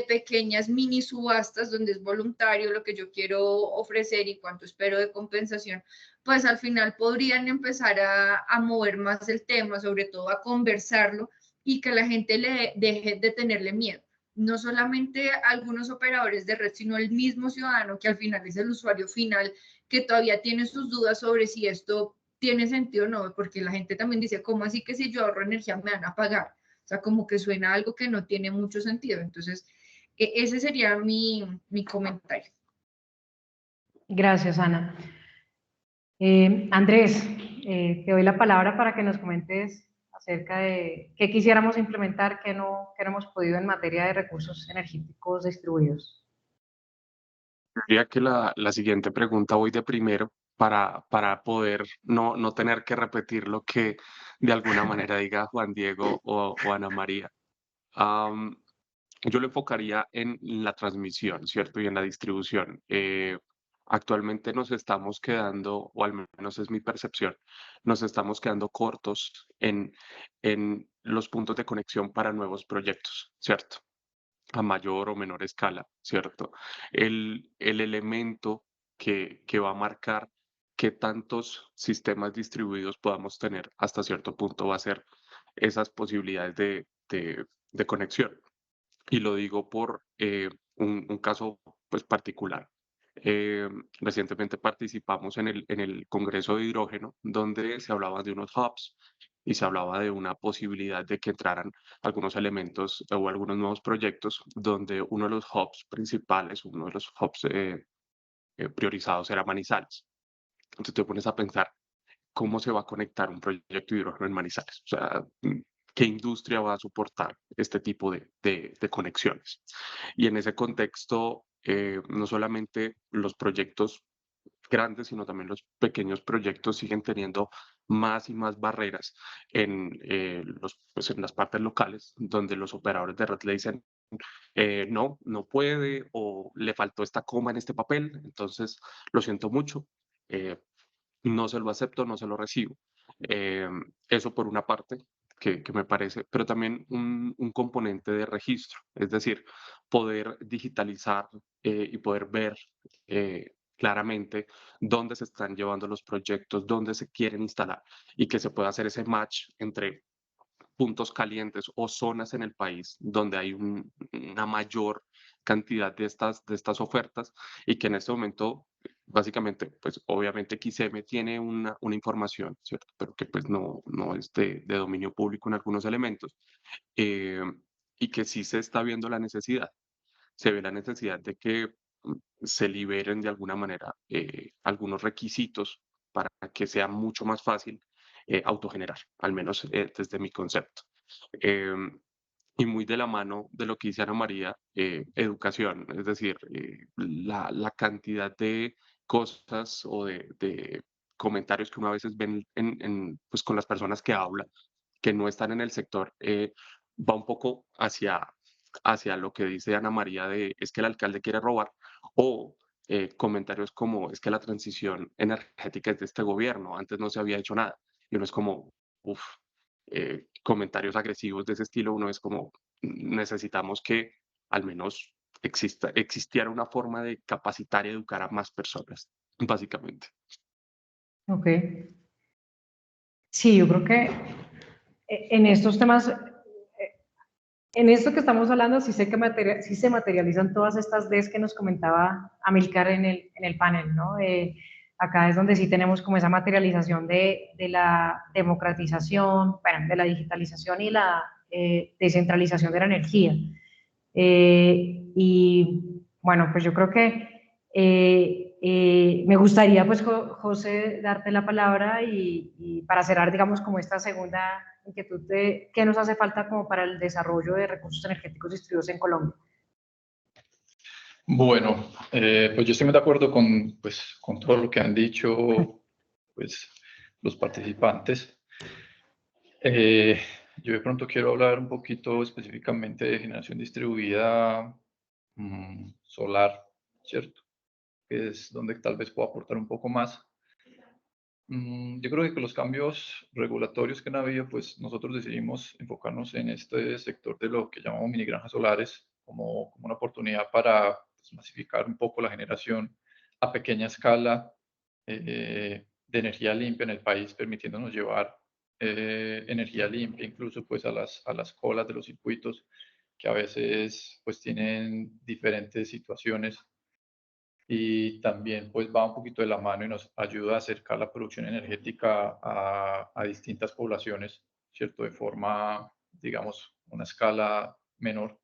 pequeñas mini subastas donde es voluntario lo que yo quiero ofrecer y cuánto espero de compensación, pues al final podrían empezar a mover más el tema, sobre todo a conversarlo y que la gente le deje de tenerle miedo. No solamente algunos operadores de red, sino el mismo ciudadano que al final es el usuario final que todavía tiene sus dudas sobre si esto tiene sentido o no, porque la gente también dice, ¿cómo así que si yo ahorro energía me van a pagar? O sea, como que suena algo que no tiene mucho sentido. Entonces, ese sería mi comentario. Gracias, Ana. Andrés, te doy la palabra para que nos comentes acerca de qué quisiéramos implementar, qué no hemos podido en materia de recursos energéticos distribuidos. Diría que la siguiente pregunta voy de primero para poder no tener que repetir lo que de alguna manera diga Juan Diego o Ana María. Am, yo lo enfocaría en la transmisión, ¿cierto? Y en la distribución. Actualmente nos estamos quedando, o al menos es mi percepción, nos estamos quedando cortos en los puntos de conexión para nuevos proyectos, ¿cierto? A mayor o menor escala, ¿cierto? El elemento que va a marcar qué tantos sistemas distribuidos podamos tener hasta cierto punto va a ser esas posibilidades de conexión. Y lo digo por un caso pues, particular. Recientemente participamos en el Congreso de Hidrógeno, donde se hablaba de unos hubs y se hablaba de una posibilidad de que entraran algunos elementos o algunos nuevos proyectos, donde uno de los hubs principales, uno de los hubs priorizados era Manizales. Entonces te pones a pensar, ¿cómo se va a conectar un proyecto de hidrógeno en Manizales? O sea, ¿qué industria va a soportar este tipo de conexiones? Y en ese contexto, no solamente los proyectos grandes, sino también los pequeños proyectos siguen teniendo más y más barreras pues en las partes locales, donde los operadores de red le dicen, no puede o le faltó esta coma en este papel, entonces lo siento mucho, no se lo acepto, no se lo recibo. Eh, Eso por una parte, que me parece, pero también un componente de registro, es decir, poder digitalizar y poder ver claramente dónde se están llevando los proyectos, dónde se quieren instalar y que se pueda hacer ese match entre puntos calientes o zonas en el país donde hay una mayor cantidad de estas ofertas y que en este momento básicamente, pues obviamente XM tiene una información, ¿cierto? Pero que pues no es de dominio público en algunos elementos, eh, y que sí se está viendo la necesidad. Se ve la necesidad de que se liberen de alguna manera algunos requisitos para que sea mucho más fácil autogenerar, al menos desde mi concepto. Em, y muy de la mano de lo que dice Ana María, educación, es decir, la cantidad de cosas o de comentarios que uno a veces ven pues, con las personas que hablan, que no están en el sector, va un poco hacia lo que dice Ana María de es que el alcalde quiere robar, o comentarios como es que la transición energética es de este gobierno, antes no se había hecho nada. Y uno es como, uff, comentarios agresivos de ese estilo, uno es como, necesitamos que al menos existiera una forma de capacitar y educar a más personas, básicamente. Ok. Sí, yo creo que en estos temas, en esto que estamos hablando, sí sé que sí se materializan todas estas Ds que nos comentaba Amilcar en el panel, ¿no? Acá es donde sí tenemos como esa materialización de la democratización, bueno, de la digitalización y la descentralización de la energía. Y bueno, pues yo creo que me gustaría, pues, José, darte la palabra y para cerrar, digamos, como esta segunda inquietud de qué nos hace falta como para el desarrollo de recursos energéticos distribuidos en Colombia. Bueno, pues yo estoy muy de acuerdo con todo lo que han dicho pues, los participantes. Yo de pronto quiero hablar un poquito específicamente de generación distribuida solar, ¿cierto? Que es donde tal vez puedo aportar un poco más. Yo creo que con los cambios regulatorios que han habido, pues nosotros decidimos enfocarnos en este sector de lo que llamamos mini granjas solares como una oportunidad para pues, masificar un poco la generación a pequeña escala de energía limpia en el país, permitiéndonos llevar energía limpia incluso pues a las colas de los circuitos que a veces pues tienen diferentes situaciones y también pues va un poquito de la mano y nos ayuda a acercar la producción energética a distintas poblaciones, ¿cierto? De forma, digamos, una escala menor.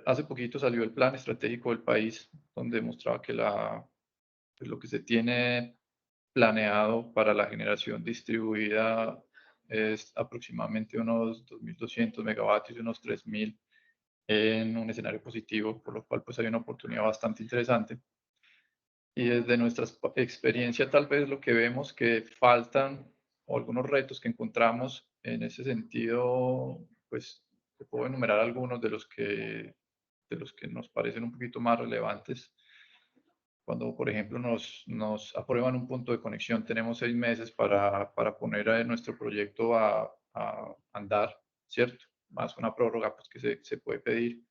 Hace poquito salió el plan estratégico del país, donde mostraba que pues, lo que se tiene planeado para la generación distribuida es aproximadamente unos 2.200 megavatios y unos 3.000 en un escenario positivo, por lo cual pues hay una oportunidad bastante interesante. Y desde nuestra experiencia tal vez lo que vemos que faltan o algunos retos que encontramos en ese sentido, pues te puedo enumerar algunos de los que nos parecen un poquito más relevantes. Cuando, por ejemplo, nos aprueban un punto de conexión, tenemos 6 meses para poner nuestro proyecto a andar, ¿cierto? Más una prórroga pues, que se puede pedir.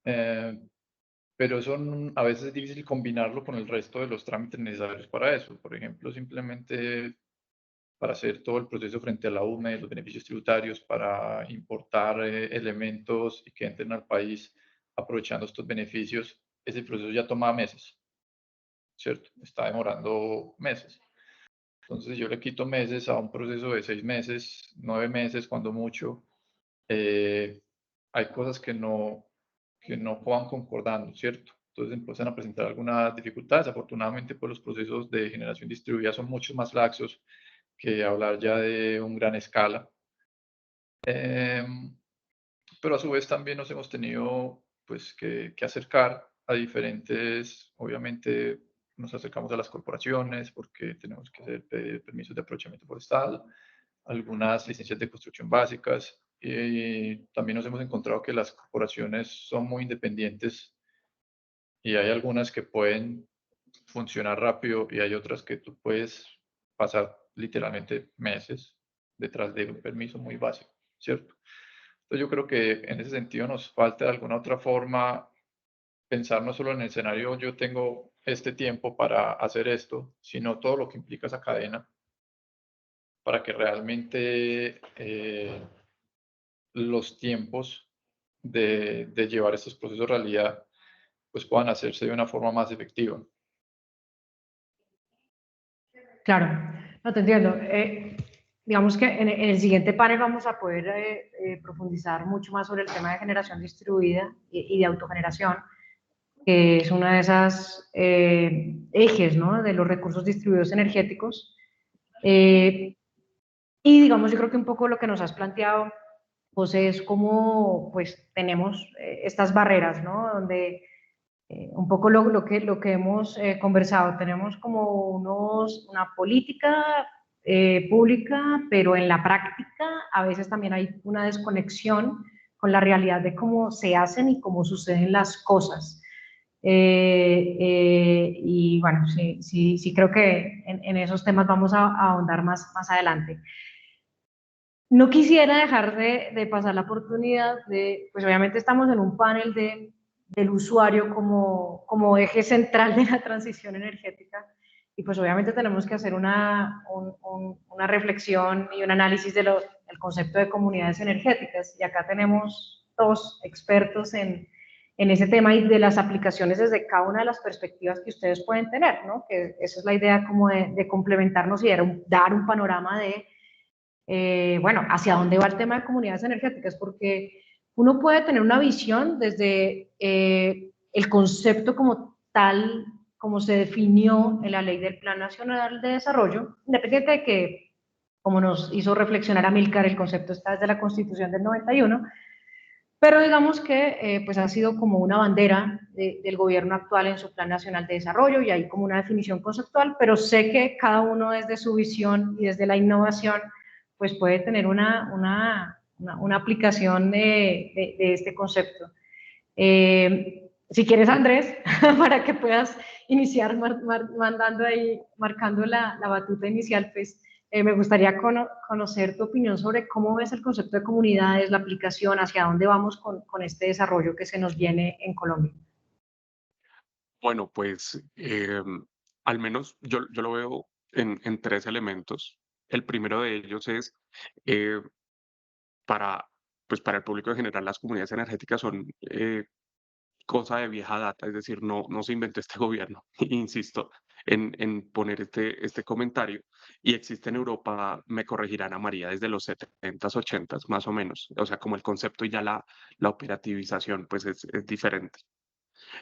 Pero eso a veces es difícil combinarlo con el resto de los trámites necesarios para eso. Por ejemplo, simplemente para hacer todo el proceso frente a la UME, los beneficios tributarios, para importar elementos y que entren al país aprovechando estos beneficios, ese proceso ya toma meses, ¿cierto? Está demorando meses. Entonces yo le quito meses a un proceso de 6 meses, 9 meses, cuando mucho. Hay cosas que no van concordando, ¿cierto? Entonces empiezan a presentar algunas dificultades. Afortunadamente, pues los procesos de generación distribuida son mucho más laxos que hablar ya de un gran escala. Pero a su vez también nos hemos tenido pues que acercar a diferentes, obviamente nos acercamos a las corporaciones porque tenemos que hacer permisos de aprovechamiento forestal, algunas licencias de construcción básicas, y también nos hemos encontrado que las corporaciones son muy independientes y hay algunas que pueden funcionar rápido y hay otras que tú puedes pasar literalmente meses detrás de un permiso muy básico, ¿cierto? Entonces yo creo que en ese sentido nos falta de alguna otra forma pensar no solo en el escenario yo tengo este tiempo para hacer esto, sino todo lo que implica esa cadena para que realmente los tiempos de llevar estos procesos a realidad pues puedan hacerse de una forma más efectiva. Claro, no te entiendo. Digamos que en el siguiente panel vamos a poder profundizar mucho más sobre el tema de generación distribuida y de autogeneración, que es una de esas ejes, ¿no?, de los recursos distribuidos energéticos. Y digamos, yo creo que un poco lo que nos has planteado, José, es cómo pues tenemos estas barreras, ¿no?, donde un poco lo que hemos conversado, tenemos como una política pública, pero en la práctica a veces también hay una desconexión con la realidad de cómo se hacen y cómo suceden las cosas. Y bueno, sí creo que en esos temas vamos a ahondar más adelante. No quisiera dejar de pasar la oportunidad de, pues obviamente estamos en un panel del usuario como eje central de la transición energética, y pues obviamente tenemos que hacer una reflexión y un análisis del concepto de comunidades energéticas, y acá tenemos dos expertos en ese tema y de las aplicaciones desde cada una de las perspectivas que ustedes pueden tener, ¿no? Que esa es la idea como de complementarnos y dar un panorama de bueno, hacia dónde va el tema de comunidades energéticas, porque uno puede tener una visión desde el concepto como tal, como se definió en la ley del Plan Nacional de Desarrollo, independiente de que, como nos hizo reflexionar Amílcar, el concepto está desde la Constitución del 91, pero digamos que pues ha sido como una bandera del gobierno actual en su Plan Nacional de Desarrollo, y hay como una definición conceptual, pero sé que cada uno desde su visión y desde la innovación pues puede tener una aplicación de este concepto. Si quieres, Andrés, para que puedas iniciar mandando ahí, marcando la batuta inicial, pues me gustaría conocer tu opinión sobre cómo ves el concepto de comunidades, la aplicación, hacia dónde vamos con este desarrollo que se nos viene en Colombia. Bueno, pues al menos yo lo veo en tres elementos. El primero de ellos es eh, para, pues para el público en general, las comunidades energéticas son cosa de vieja data, es decir, no se inventó este gobierno, insisto en poner este comentario, y existe en Europa, me corregirá Ana María, desde los 70s, 80s, más o menos, o sea, como el concepto y ya la operativización, pues es diferente.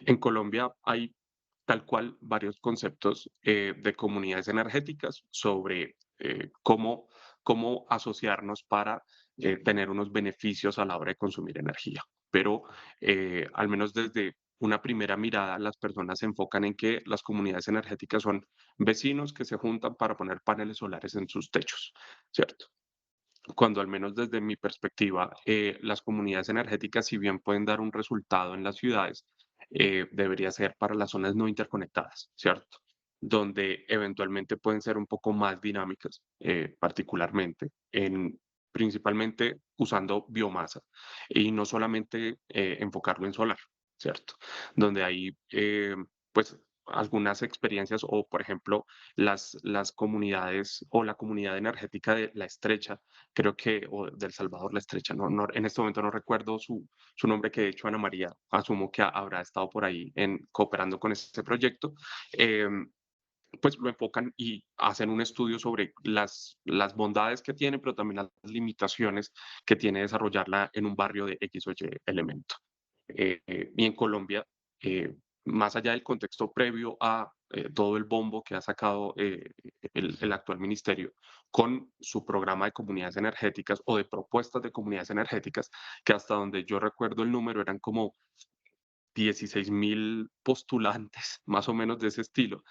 En Colombia hay tal cual varios conceptos de comunidades energéticas sobre cómo asociarnos para tener unos beneficios a la hora de consumir energía. Pero al menos desde una primera mirada, las personas se enfocan en que las comunidades energéticas son vecinos que se juntan para poner paneles solares en sus techos, ¿cierto? Cuando al menos desde mi perspectiva, las comunidades energéticas, si bien pueden dar un resultado en las ciudades, debería ser para las zonas no interconectadas, ¿cierto? Donde eventualmente pueden ser un poco más dinámicas, particularmente principalmente usando biomasa, y no solamente enfocarlo en solar, ¿cierto? Donde hay, pues, algunas experiencias o, por ejemplo, las comunidades o la comunidad energética de La Estrecha, creo que, o del Salvador La Estrecha, en este momento no recuerdo su nombre, que de hecho Ana María asumo que habrá estado por ahí cooperando con este proyecto. Pues lo enfocan y hacen un estudio sobre las bondades que tiene, pero también las limitaciones que tiene desarrollarla en un barrio de X o Y elemento. Y en Colombia, más allá del contexto previo a todo el bombo que ha sacado el actual ministerio con su programa de comunidades energéticas o de propuestas de comunidades energéticas, que hasta donde yo recuerdo el número eran como 16.000 postulantes, más o menos de ese estilo,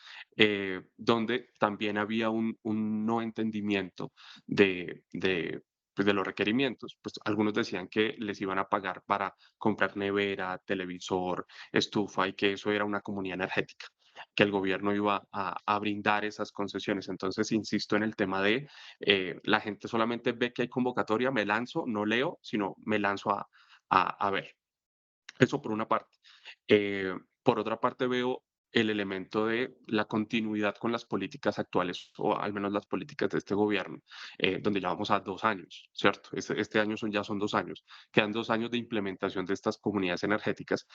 donde también había un no entendimiento pues, de los requerimientos. Pues algunos decían que les iban a pagar para comprar nevera, televisor, estufa, y que eso era una comunidad energética, que el gobierno iba a brindar esas concesiones. Entonces, insisto en el tema de la gente solamente ve que hay convocatoria, me lanzo, no leo, sino me lanzo a ver. Eso por una parte. Por otra parte, veo el elemento de la continuidad con las políticas actuales, o al menos las políticas de este gobierno, donde ya vamos a 2 años, ¿cierto? Este año ya son 2 años. Quedan 2 años de implementación de estas comunidades energéticas.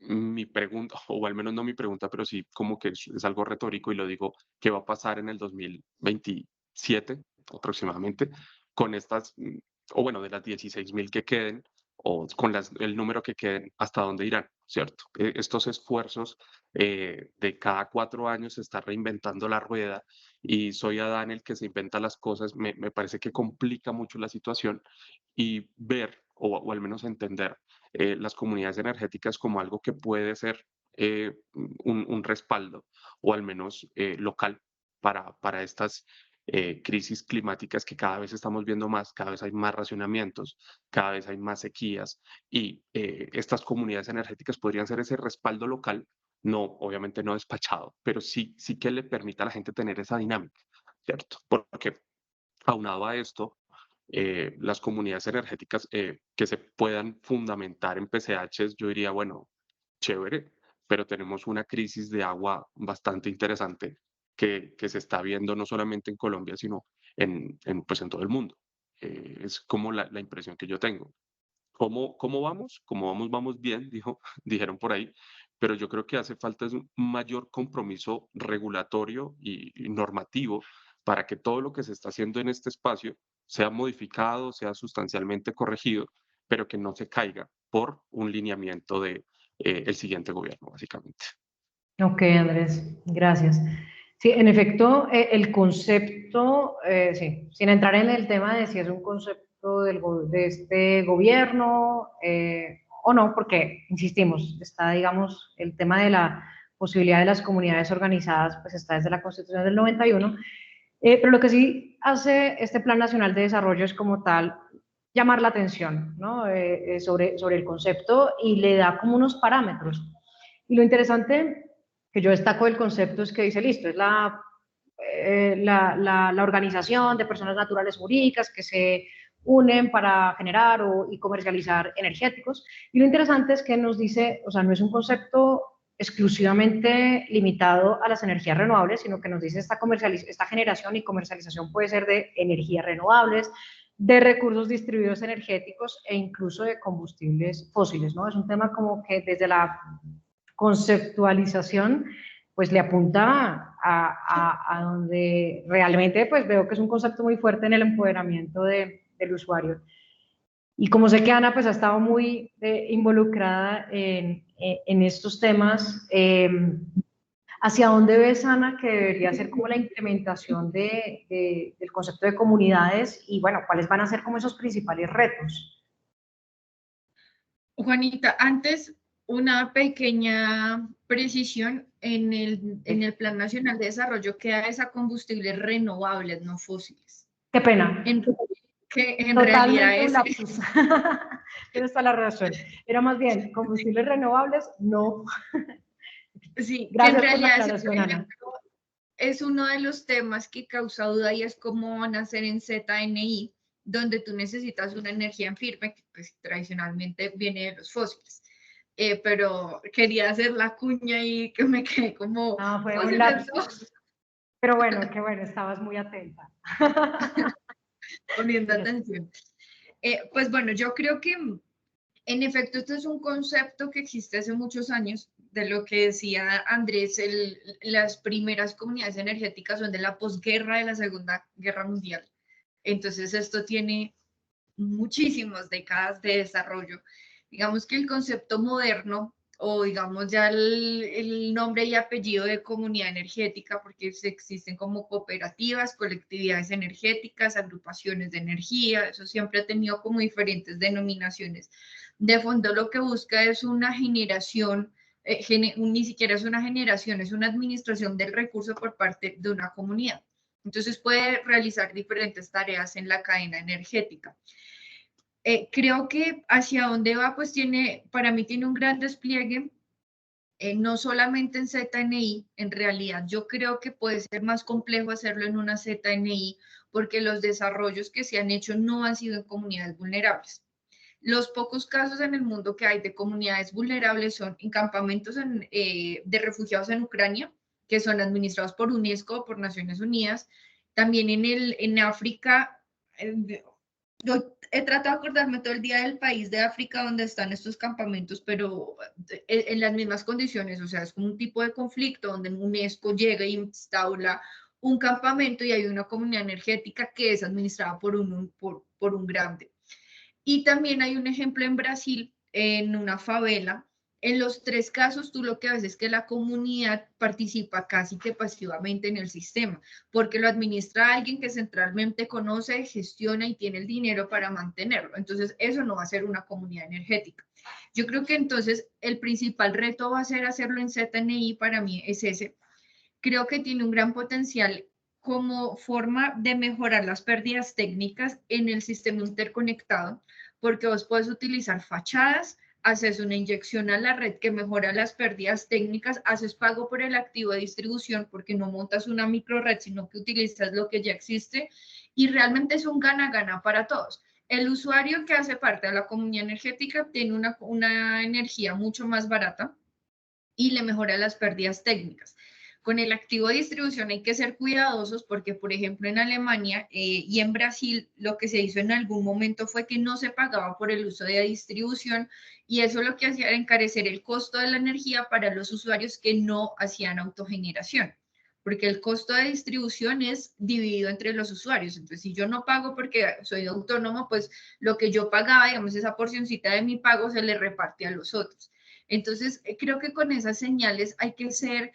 mi pregunta, o al menos no mi pregunta, pero sí como que es algo retórico y lo digo, ¿qué va a pasar en el 2027 aproximadamente con estas, o bueno, de las 16.000 que queden, o con el número que queden, hasta dónde irán, ¿cierto? Estos esfuerzos de cada 4 años se está reinventando la rueda y soy Adán el que se inventa las cosas, me parece que complica mucho la situación y ver, o al menos entender las comunidades energéticas como algo que puede ser un respaldo, o al menos local, para estas crisis climáticas que cada vez estamos viendo más, cada vez hay más racionamientos, cada vez hay más sequías, y estas comunidades energéticas podrían ser ese respaldo local, no, obviamente no despachado, pero sí que le permita a la gente tener esa dinámica, ¿cierto? Porque aunado a esto, las comunidades energéticas que se puedan fundamentar en PCHs, yo diría, bueno, chévere, pero tenemos una crisis de agua bastante interesante que se está viendo no solamente en Colombia, sino pues en todo el mundo. Es como la impresión que yo tengo. ¿Cómo vamos? ¿Cómo vamos? Vamos bien, dijeron por ahí, pero yo creo que hace falta es un mayor compromiso regulatorio y normativo para que todo lo que se está haciendo en este espacio sea modificado, sea sustancialmente corregido, pero que no se caiga por un lineamiento de el siguiente gobierno, básicamente. Ok, Andrés, gracias. Sí, en efecto, el concepto, sí, sin entrar en el tema de si es un concepto de este gobierno o no, porque, insistimos, está, digamos, el tema de la posibilidad de las comunidades organizadas, pues está desde la Constitución del 91, pero lo que sí hace este Plan Nacional de Desarrollo es como tal llamar la atención, ¿no? sobre el concepto y le da como unos parámetros. Y lo interesante que yo destaco del concepto es que dice, listo, es la organización de personas naturales jurídicas que se unen para generar y comercializar energéticos. Y lo interesante es que nos dice, o sea, no es un concepto exclusivamente limitado a las energías renovables, sino que nos dice esta generación y comercialización puede ser de energías renovables, de recursos distribuidos energéticos e incluso de combustibles fósiles, ¿no? Es un tema como que desde la conceptualización pues le apunta a donde realmente pues veo que es un concepto muy fuerte en el empoderamiento del usuario. Y como sé que Ana pues ha estado muy involucrada en estos temas, ¿hacia dónde ves, Ana, que debería ser como la implementación del concepto de comunidades y bueno, cuáles van a ser como esos principales retos? Juanita, antes una pequeña precisión en el Plan Nacional de Desarrollo queda esa combustibles renovables, no fósiles. Qué pena. Que en Totalmente realidad un lapsus. Tienes toda la razón. Era más bien combustibles renovables, no. Sí, Gracias que en por la realidad aclaración, Ana. es uno de los temas que causa duda y es cómo van a ser en ZNI, donde tú necesitas una energía en firme, que pues, tradicionalmente viene de los fósiles. Pero quería hacer la cuña y que me quedé como... No, fue un lapsus. Pero bueno, qué bueno, estabas muy atenta. Poniendo atención. Pues bueno, yo creo que en efecto esto es un concepto que existe hace muchos años, de lo que decía Andrés, las primeras comunidades energéticas son de la posguerra de la Segunda Guerra Mundial. Entonces esto tiene muchísimas décadas de desarrollo. Digamos que el concepto moderno, o digamos ya el nombre y apellido de comunidad energética, porque existen como cooperativas, colectividades energéticas, agrupaciones de energía, eso siempre ha tenido como diferentes denominaciones. De fondo lo que busca es una generación, ni siquiera es una generación, es una administración del recurso por parte de una comunidad. Entonces puede realizar diferentes tareas en la cadena energética. Creo que hacia dónde va, pues para mí tiene un gran despliegue, no solamente en ZNI, en realidad yo creo que puede ser más complejo hacerlo en una ZNI porque los desarrollos que se han hecho no han sido en comunidades vulnerables. Los pocos casos en el mundo que hay de comunidades vulnerables son en campamentos de refugiados en Ucrania, que son administrados por UNESCO, por Naciones Unidas. También en África, yo he tratado de acordarme todo el día del país de África donde están estos campamentos, pero en las mismas condiciones, o sea, es como un tipo de conflicto donde UNESCO llega e instaura un campamento y hay una comunidad energética que es administrada por un grande. Y también hay un ejemplo en Brasil, en una favela. En los tres casos, tú lo que ves es que la comunidad participa casi que pasivamente en el sistema, porque lo administra alguien que centralmente conoce, gestiona y tiene el dinero para mantenerlo. Entonces, eso no va a ser una comunidad energética. Yo creo que entonces el principal reto va a ser hacerlo en ZNI, para mí es ese. Creo que tiene un gran potencial como forma de mejorar las pérdidas técnicas en el sistema interconectado, porque vos puedes utilizar fachadas, haces una inyección a la red que mejora las pérdidas técnicas, haces pago por el activo de distribución porque no montas una micro red, sino que utilizas lo que ya existe y realmente es un gana-gana para todos. El usuario que hace parte de la comunidad energética tiene una energía mucho más barata y le mejora las pérdidas técnicas. Con el activo de distribución hay que ser cuidadosos porque, por ejemplo, en Alemania y en Brasil, lo que se hizo en algún momento fue que no se pagaba por el uso de distribución y eso lo que hacía era encarecer el costo de la energía para los usuarios que no hacían autogeneración, porque el costo de distribución es dividido entre los usuarios. Entonces, si yo no pago porque soy autónomo, pues lo que yo pagaba, digamos, esa porcioncita de mi pago se le reparte a los otros. Entonces, creo que con esas señales hay que ser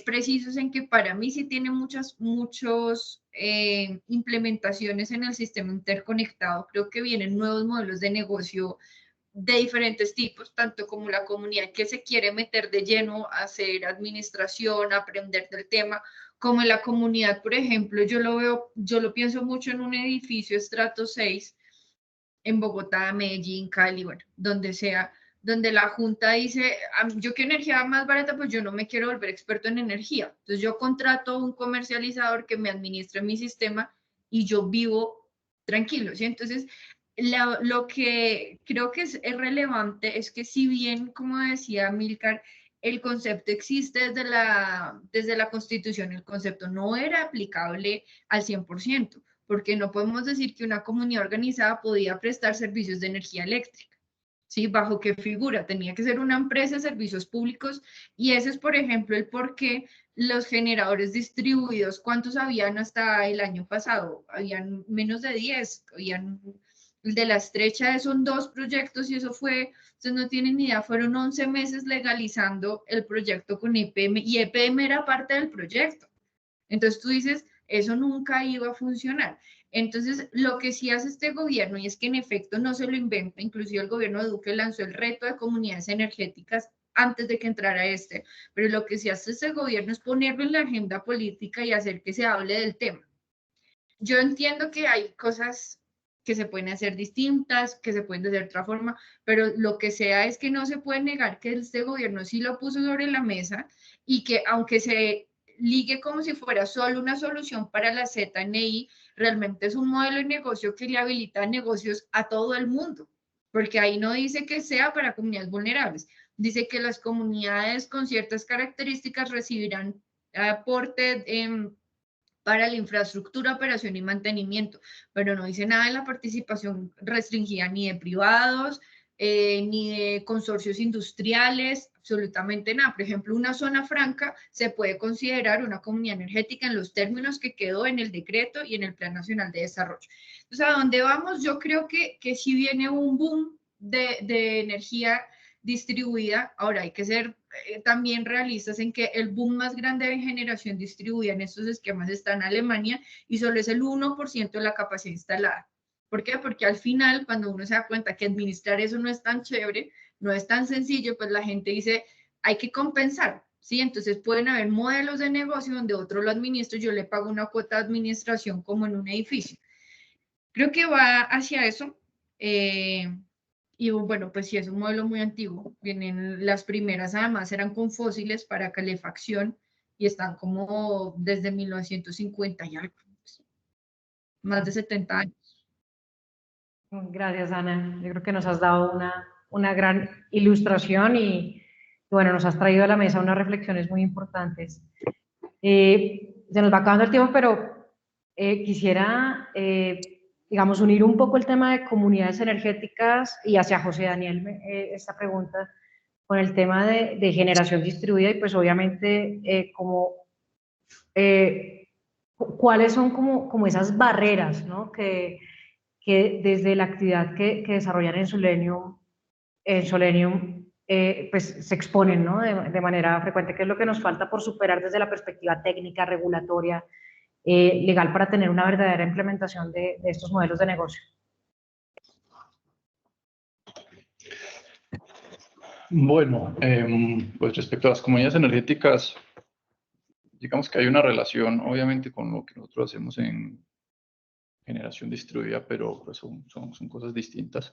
precisos en que para mí sí tiene muchas implementaciones en el sistema interconectado. Creo que vienen nuevos modelos de negocio de diferentes tipos, tanto como la comunidad que se quiere meter de lleno a hacer administración, a aprender del tema, como en la comunidad, por ejemplo, yo lo pienso mucho en un edificio estrato 6 en Bogotá, Medellín, Cali, bueno, donde sea, donde la Junta dice, yo quiero energía más barata, pues yo no me quiero volver experto en energía. Entonces yo contrato un comercializador que me administre mi sistema y yo vivo tranquilo, ¿sí? Entonces, lo que creo que es relevante es que si bien, como decía Milcar, el concepto existe desde la Constitución, el concepto no era aplicable al 100%, porque no podemos decir que una comunidad organizada podía prestar servicios de energía eléctrica. ¿Sí? ¿Bajo qué figura? Tenía que ser una empresa de servicios públicos y ese es, por ejemplo, el por qué los generadores distribuidos, ¿cuántos habían hasta el año pasado? Habían menos de 10, habían el de la estrecha son 2 proyectos y eso fue, ustedes no tienen ni idea, fueron 11 meses legalizando el proyecto con EPM y EPM era parte del proyecto. Entonces tú dices, eso nunca iba a funcionar. Entonces, lo que sí hace este gobierno, y es que en efecto no se lo inventa, inclusive el gobierno de Duque lanzó el reto de comunidades energéticas antes de que entrara este, pero lo que sí hace este gobierno es ponerlo en la agenda política y hacer que se hable del tema. Yo entiendo que hay cosas que se pueden hacer distintas, que se pueden hacer de otra forma, pero lo que sea es que no se puede negar que este gobierno sí lo puso sobre la mesa y que aunque se ligue como si fuera solo una solución para la ZNI, realmente es un modelo de negocio que le habilita negocios a todo el mundo, porque ahí no dice que sea para comunidades vulnerables, dice que las comunidades con ciertas características recibirán aporte para la infraestructura, operación y mantenimiento, pero no dice nada de la participación restringida ni de privados, ni de consorcios industriales, absolutamente nada. Por ejemplo, una zona franca se puede considerar una comunidad energética en los términos que quedó en el decreto y en el Plan Nacional de Desarrollo. Entonces, ¿a dónde vamos? Yo creo que si viene un boom de energía distribuida, ahora hay que ser también realistas en que el boom más grande de generación distribuida en estos esquemas está en Alemania y solo es el 1% de la capacidad instalada. ¿Por qué? Porque al final, cuando uno se da cuenta que administrar eso no es tan chévere, no es tan sencillo, pues la gente dice, hay que compensar, ¿sí? Entonces pueden haber modelos de negocio donde otro lo administra y yo le pago una cuota de administración como en un edificio. Creo que va hacia eso. Y bueno, pues sí, es un modelo muy antiguo. Vienen las primeras, además, eran con fósiles para calefacción y están como desde 1950 y algo, más de 70 años. Gracias, Ana. Yo creo que nos has dado una gran ilustración y, bueno, nos has traído a la mesa unas reflexiones muy importantes. Se nos va acabando el tiempo, pero quisiera digamos, unir un poco el tema de comunidades energéticas y hacia José Daniel esta pregunta con el tema de generación distribuida y pues obviamente cuáles son como esas barreras, ¿no? Que desde la actividad que desarrollan en Solenium pues se exponen, ¿no? De manera frecuente, que es lo que nos falta por superar desde la perspectiva técnica, regulatoria, legal, para tener una verdadera implementación de estos modelos de negocio. Bueno, pues respecto a las comunidades energéticas, digamos que hay una relación, obviamente, con lo que nosotros hacemos en generación distribuida, pero pues son cosas distintas.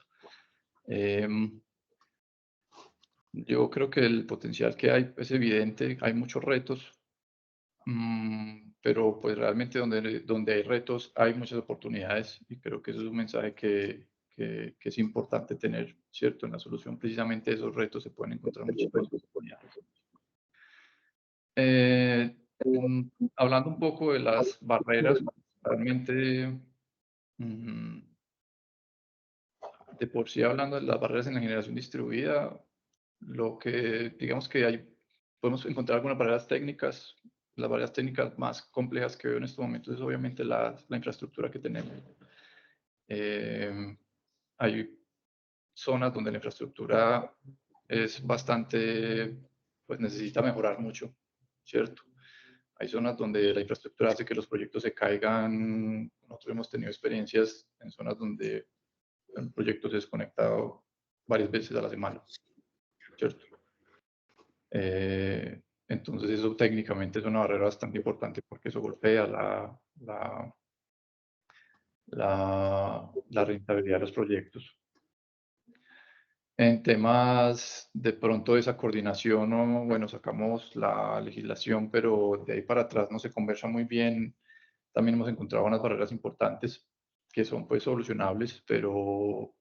Yo creo que el potencial que hay es evidente, hay muchos retos, pero pues realmente donde hay retos hay muchas oportunidades y creo que eso es un mensaje que es importante tener, ¿cierto? En la solución precisamente de esos retos se pueden encontrar muchas oportunidades. Hablando un poco de las barreras, realmente de por sí hablando de las barreras en la generación distribuida, lo que digamos que podemos encontrar algunas barreras técnicas. Las barreras técnicas más complejas que veo en estos momentos es obviamente la infraestructura que tenemos. Hay zonas donde la infraestructura es bastante, pues necesita mejorar mucho, ¿cierto? Hay zonas donde la infraestructura hace que los proyectos se caigan. Nosotros hemos tenido experiencias en zonas donde un proyecto se ha desconectado varias veces a la semana, ¿cierto? Entonces eso técnicamente es una barrera bastante importante porque eso golpea la rentabilidad de los proyectos. En temas de pronto de esa coordinación, bueno, sacamos la legislación, pero de ahí para atrás no se conversa muy bien. También hemos encontrado unas barreras importantes que son pues solucionables, pero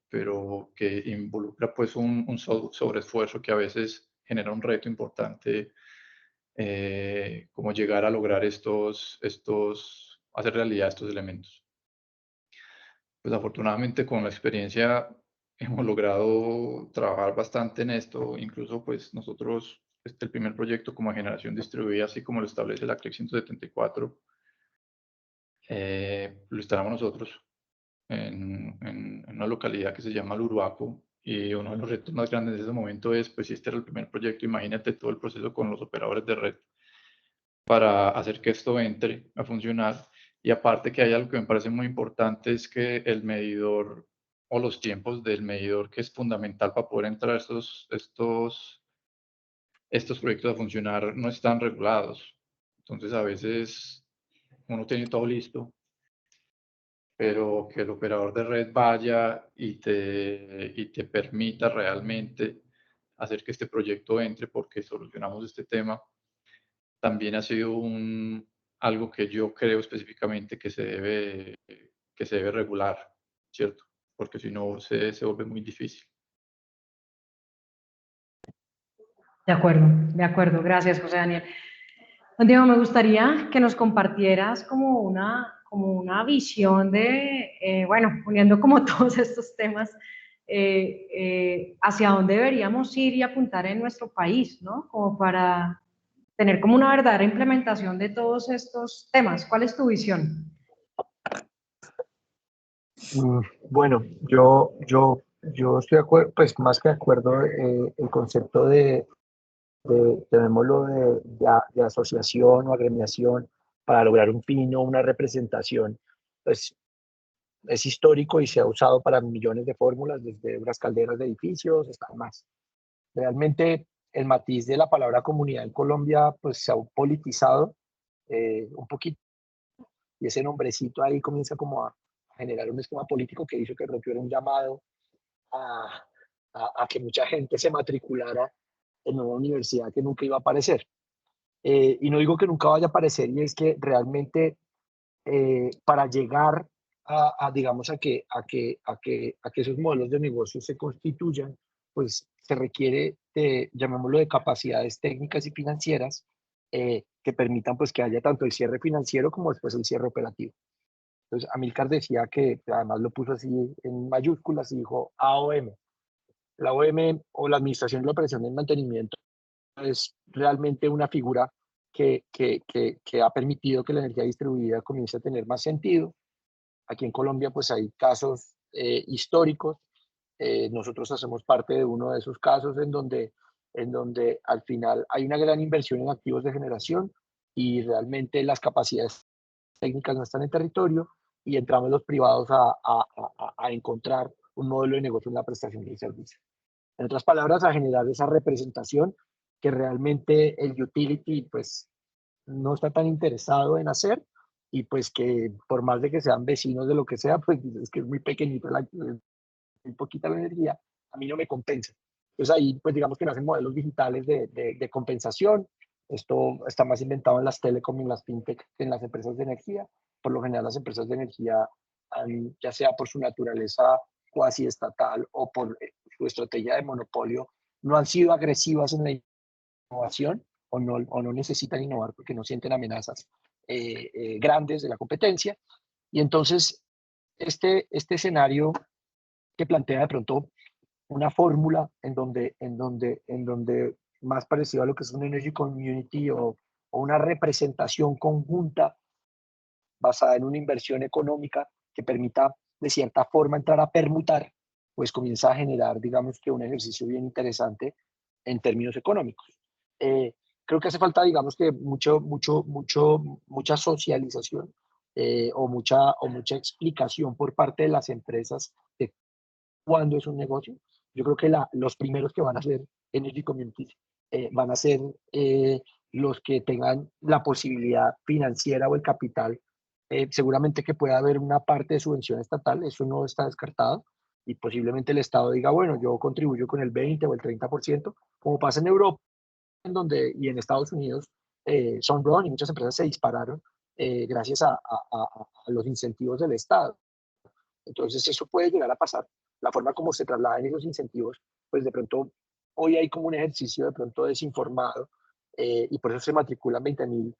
que involucra pues un sobreesfuerzo que a veces genera un reto importante, como llegar a lograr hacer realidad estos elementos. Pues afortunadamente con la experiencia hemos logrado trabajar bastante en esto, incluso pues nosotros, el primer proyecto como generación distribuida, así como lo establece la CREC 174, lo instalamos nosotros en una localidad que se llama Luruaco, y uno de los retos más grandes en ese momento es, pues si este era el primer proyecto, imagínate todo el proceso con los operadores de red para hacer que esto entre a funcionar. Y aparte que hay algo que me parece muy importante, es que el medidor o los tiempos del medidor, que es fundamental para poder entrar estos proyectos a funcionar, no están regulados. Entonces a veces uno tiene todo listo, pero que el operador de red vaya y te permita realmente hacer que este proyecto entre porque solucionamos este tema, también ha sido algo que yo creo específicamente que se debe regular, ¿cierto? Porque si no se vuelve muy difícil. De acuerdo. Gracias, José Daniel. Diego, me gustaría que nos compartieras como una visión de, bueno, uniendo como todos estos temas, hacia dónde deberíamos ir y apuntar en nuestro país, ¿no? Como para tener como una verdadera implementación de todos estos temas. ¿Cuál es tu visión? Bueno, yo estoy de acuerdo, pues más que de acuerdo, el concepto llamémoslo de asociación o agremiación para lograr un fin o una representación, pues es histórico y se ha usado para millones de fórmulas, desde unas calderas de edificios hasta más. Realmente el matiz de la palabra comunidad en Colombia pues se ha politizado un poquito, y ese nombrecito ahí comienza como a generar un esquema político que hizo que Rotio era un llamado a, a que mucha gente se matriculara en una universidad que nunca iba a aparecer. Y no digo que nunca vaya a aparecer, y es que realmente para llegar digamos, a que esos modelos de negocio se constituyan, pues se requiere de, llamémoslo, de capacidades técnicas y financieras que permitan pues que haya tanto el cierre financiero como después el cierre operativo. Entonces, Amílcar decía que, además lo puso así en mayúsculas y dijo AOM. La OM o la Administración de la Operación y Mantenimiento es realmente una figura que ha permitido que la energía distribuida comience a tener más sentido. Aquí en Colombia pues hay casos históricos. Nosotros hacemos parte de uno de esos casos en donde al final hay una gran inversión en activos de generación y realmente las capacidades técnicas no están en territorio y entramos los privados a encontrar un modelo de negocio en la prestación del servicio. En otras palabras, a generar esa representación que realmente el utility pues no está tan interesado en hacer y pues que por más de que sean vecinos de lo que sea, pues es que es muy pequeñito, muy poquita la energía, a mí no me compensa. Entonces ahí pues digamos que nacen modelos digitales de compensación. Esto está más inventado en las telecom y en las fintech que en las empresas de energía. Por lo general las empresas de energía, ya sea por su naturaleza cuasi estatal o por su estrategia de monopolio, no han sido agresivas en la innovación o no necesitan innovar porque no sienten amenazas grandes de la competencia. Y entonces este escenario que plantea de pronto una fórmula en donde más parecido a lo que es un energy community o una representación conjunta basada en una inversión económica que permita de cierta forma entrar a permutar, pues comienza a generar, digamos que un ejercicio bien interesante en términos económicos. Creo que hace falta, digamos que mucha socialización o mucha explicación por parte de las empresas de cuándo es un negocio. Yo creo que los primeros que van a ser Energy Communities van a ser los que tengan la posibilidad financiera o el capital. Seguramente que pueda haber una parte de subvención estatal, eso no está descartado, y posiblemente el Estado diga, bueno, yo contribuyo con el 20 o el 30%, como pasa en Europa y en Estados Unidos, Sunrun y muchas empresas se dispararon gracias a los incentivos del Estado. Entonces eso puede llegar a pasar. La forma como se trasladan esos incentivos, pues de pronto hoy hay como un ejercicio de pronto desinformado y por eso se matriculan 20.000,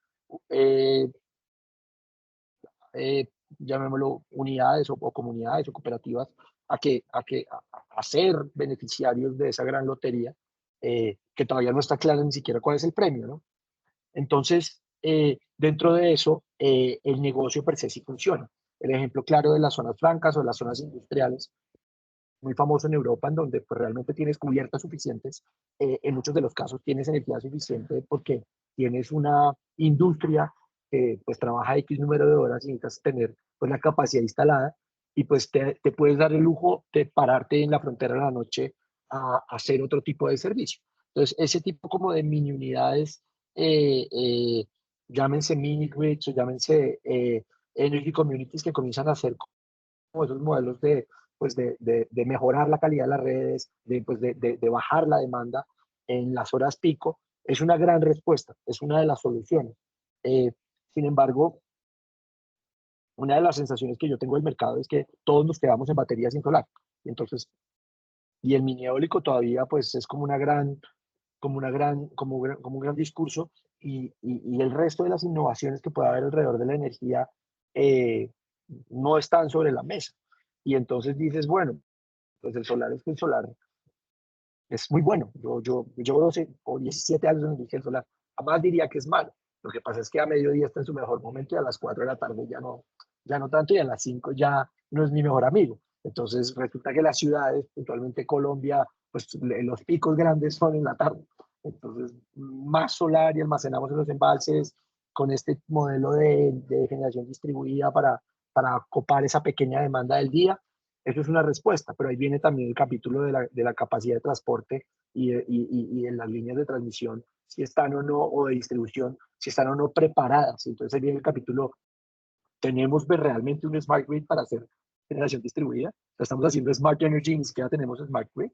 eh, llamémoslo, unidades o comunidades o cooperativas a ser beneficiarios de esa gran lotería, que todavía no está claro ni siquiera cuál es el premio, ¿no? Entonces, dentro de eso, el negocio per se sí funciona. El ejemplo claro de las zonas francas o las zonas industriales, muy famoso en Europa, en donde pues, realmente tienes cubiertas suficientes. En muchos de los casos tienes energía suficiente porque tienes una industria que pues trabaja X número de horas y necesitas tener pues la capacidad instalada y pues te puedes dar el lujo de pararte en la frontera de la noche a hacer otro tipo de servicio. Entonces, ese tipo como de mini unidades, llámense mini grids o llámense energy communities que comienzan a hacer como esos modelos de mejorar la calidad de las redes, de bajar la demanda en las horas pico, es una gran respuesta, es una de las soluciones. Sin embargo, una de las sensaciones que yo tengo del mercado es que todos nos quedamos en baterías sin solar. Y entonces, y el mini eólico todavía pues es como un gran discurso y el resto de las innovaciones que puede haber alrededor de la energía eh, no están sobre la mesa. Y entonces dices, bueno, pues el solar es que el solar es muy bueno. Yo llevo 12 o 17 años en el solar. Jamás diría que es malo. Lo que pasa es que a mediodía está en su mejor momento y a las 4 de la tarde ya no tanto y a las 5 ya no es mi mejor amigo. Entonces resulta que las ciudades, puntualmente Colombia, pues los picos grandes son en la tarde. Entonces más solar y almacenamos en los embalses con este modelo de generación distribuida para copar esa pequeña demanda del día. Eso es una respuesta, pero ahí viene también el capítulo de la capacidad de transporte y en las líneas de transmisión, si están o no, o de distribución, si están o no preparadas. Entonces ahí viene el capítulo, ¿tenemos realmente un smart grid para hacer generación distribuida? Estamos haciendo smart energy, ni siquiera tenemos smart grid.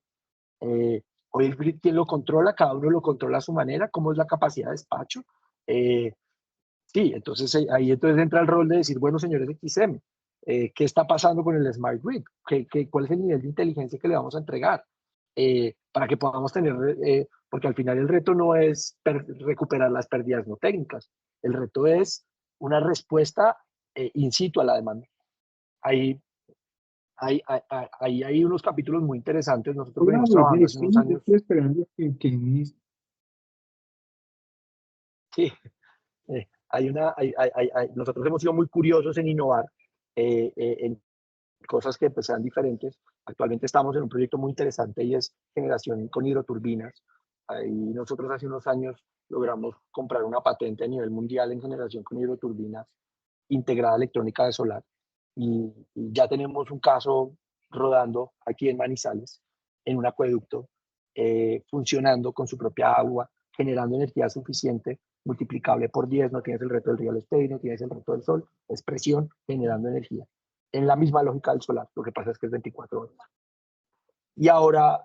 Hoy el grid, ¿quién lo controla? Cada uno lo controla a su manera. ¿Cómo es la capacidad de despacho? Sí, entonces ahí entonces entra el rol de decir, bueno, señores de XM, ¿qué está pasando con el Smart Grid? ¿Cuál es el nivel de inteligencia que le vamos a entregar? Para que podamos tener, porque al final el reto no es recuperar las pérdidas no técnicas, el reto es una respuesta in situ a la demanda. hay unos capítulos muy interesantes. Nosotros Hola, venimos trabajando hace sí, unos años. estoy esperando que inicie. Sí, nosotros hemos sido muy curiosos en innovar en cosas que pues, sean diferentes. Actualmente estamos en un proyecto muy interesante y es generación con hidroturbinas. Ahí nosotros hace unos años logramos comprar una patente a nivel mundial en generación con hidroturbinas integrada electrónica de solar. Y ya tenemos un caso rodando aquí en Manizales, en un acueducto, funcionando con su propia agua, generando energía suficiente, multiplicable por 10, no tienes el reto del real estate, no tienes el reto del sol, es presión generando energía. En la misma lógica del solar, lo que pasa es que es 24 horas. Y ahora,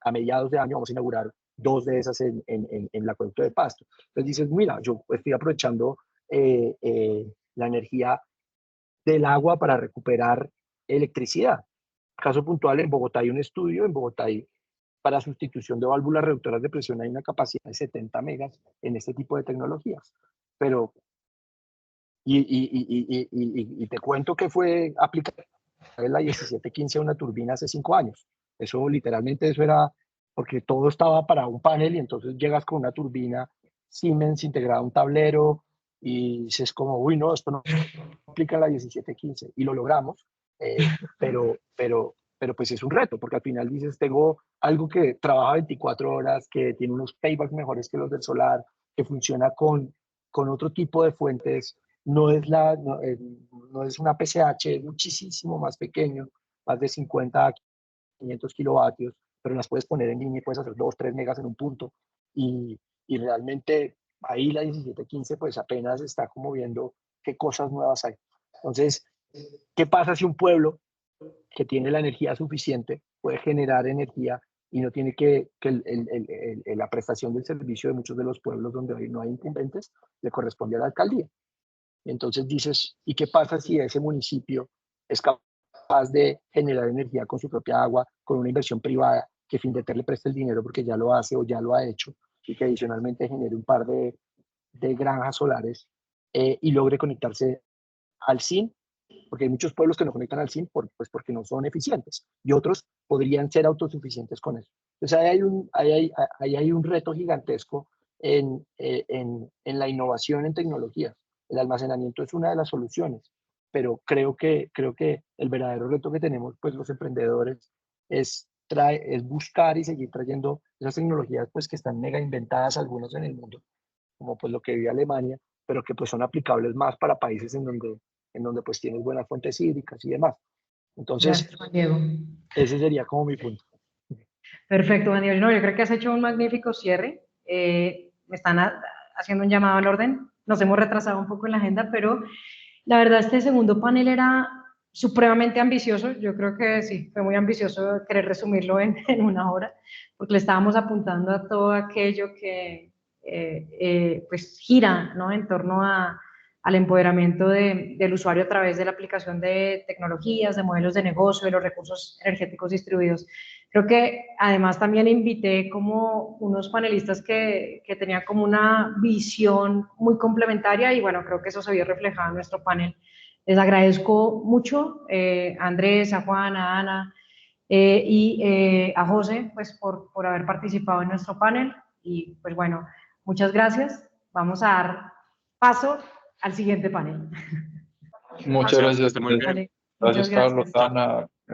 a mediados de año, vamos a inaugurar 2 de esas en el acueducto de Pasto. Entonces dices, mira, yo estoy aprovechando la energía del agua para recuperar electricidad. Caso puntual, en Bogotá hay un estudio, en Bogotá hay, para sustitución de válvulas reductoras de presión hay una capacidad de 70 megas en este tipo de tecnologías. Pero, y te cuento que fue aplicada la 1715 a una turbina hace 5 años. Eso literalmente, eso era porque todo estaba para un panel y entonces llegas con una turbina Siemens integrada a un tablero y dices como, uy, no, esto no aplica en la 1715 y lo logramos, pero pues es un reto, porque al final dices, tengo algo que trabaja 24 horas, que tiene unos paybacks mejores que los del solar, que funciona con otro tipo de fuentes, no es una PCH, es muchísimo más pequeño, más de 50 a 500 kilovatios, pero las puedes poner en línea y puedes hacer 2, 3 megas en un punto y realmente ahí la 1715 pues apenas está como viendo qué cosas nuevas hay. Entonces, ¿qué pasa si un pueblo que tiene la energía suficiente puede generar energía y no tiene que la prestación del servicio de muchos de los pueblos donde hoy no hay incumbentes le corresponde a la alcaldía? Entonces dices, ¿y qué pasa si ese municipio es capaz de generar energía con su propia agua, con una inversión privada, que Findeter le preste el dinero porque ya lo hace o ya lo ha hecho, y que adicionalmente genere un par de granjas solares y logre conectarse al SIN? Porque hay muchos pueblos que no conectan al SIN pues porque no son eficientes y otros podrían ser autosuficientes con eso. Entonces ahí hay un reto gigantesco en la innovación en tecnologías. El almacenamiento es una de las soluciones, pero creo que el verdadero reto que tenemos pues los emprendedores es buscar y seguir trayendo esas tecnologías pues que están mega inventadas algunas en el mundo, como pues lo que vive Alemania, pero que pues son aplicables más para países en donde pues tienes buenas fuentes hídricas y demás. Entonces, Gracias, Juan Diego. ese sería como mi punto. Perfecto, Juan Diego. No, yo creo que has hecho un magnífico cierre. Me están haciendo un llamado al orden. Nos hemos retrasado un poco en la agenda, pero la verdad este segundo panel era supremamente ambicioso. Yo creo que sí, fue muy ambicioso querer resumirlo en una hora, porque le estábamos apuntando a todo aquello que pues gira, ¿no?, en torno al empoderamiento del usuario a través de la aplicación de tecnologías, de modelos de negocio, de los recursos energéticos distribuidos. Creo que además también invité como unos panelistas que tenían como una visión muy complementaria y bueno, creo que eso se vio reflejado en nuestro panel. Les agradezco mucho a Andrés, a Juan, a Ana y a José pues por haber participado en nuestro panel y pues bueno, muchas gracias. Vamos a dar paso al siguiente panel. Muchas gracias. Muy bien. Vale, Gracias, muchas Carlos, gracias. Ana.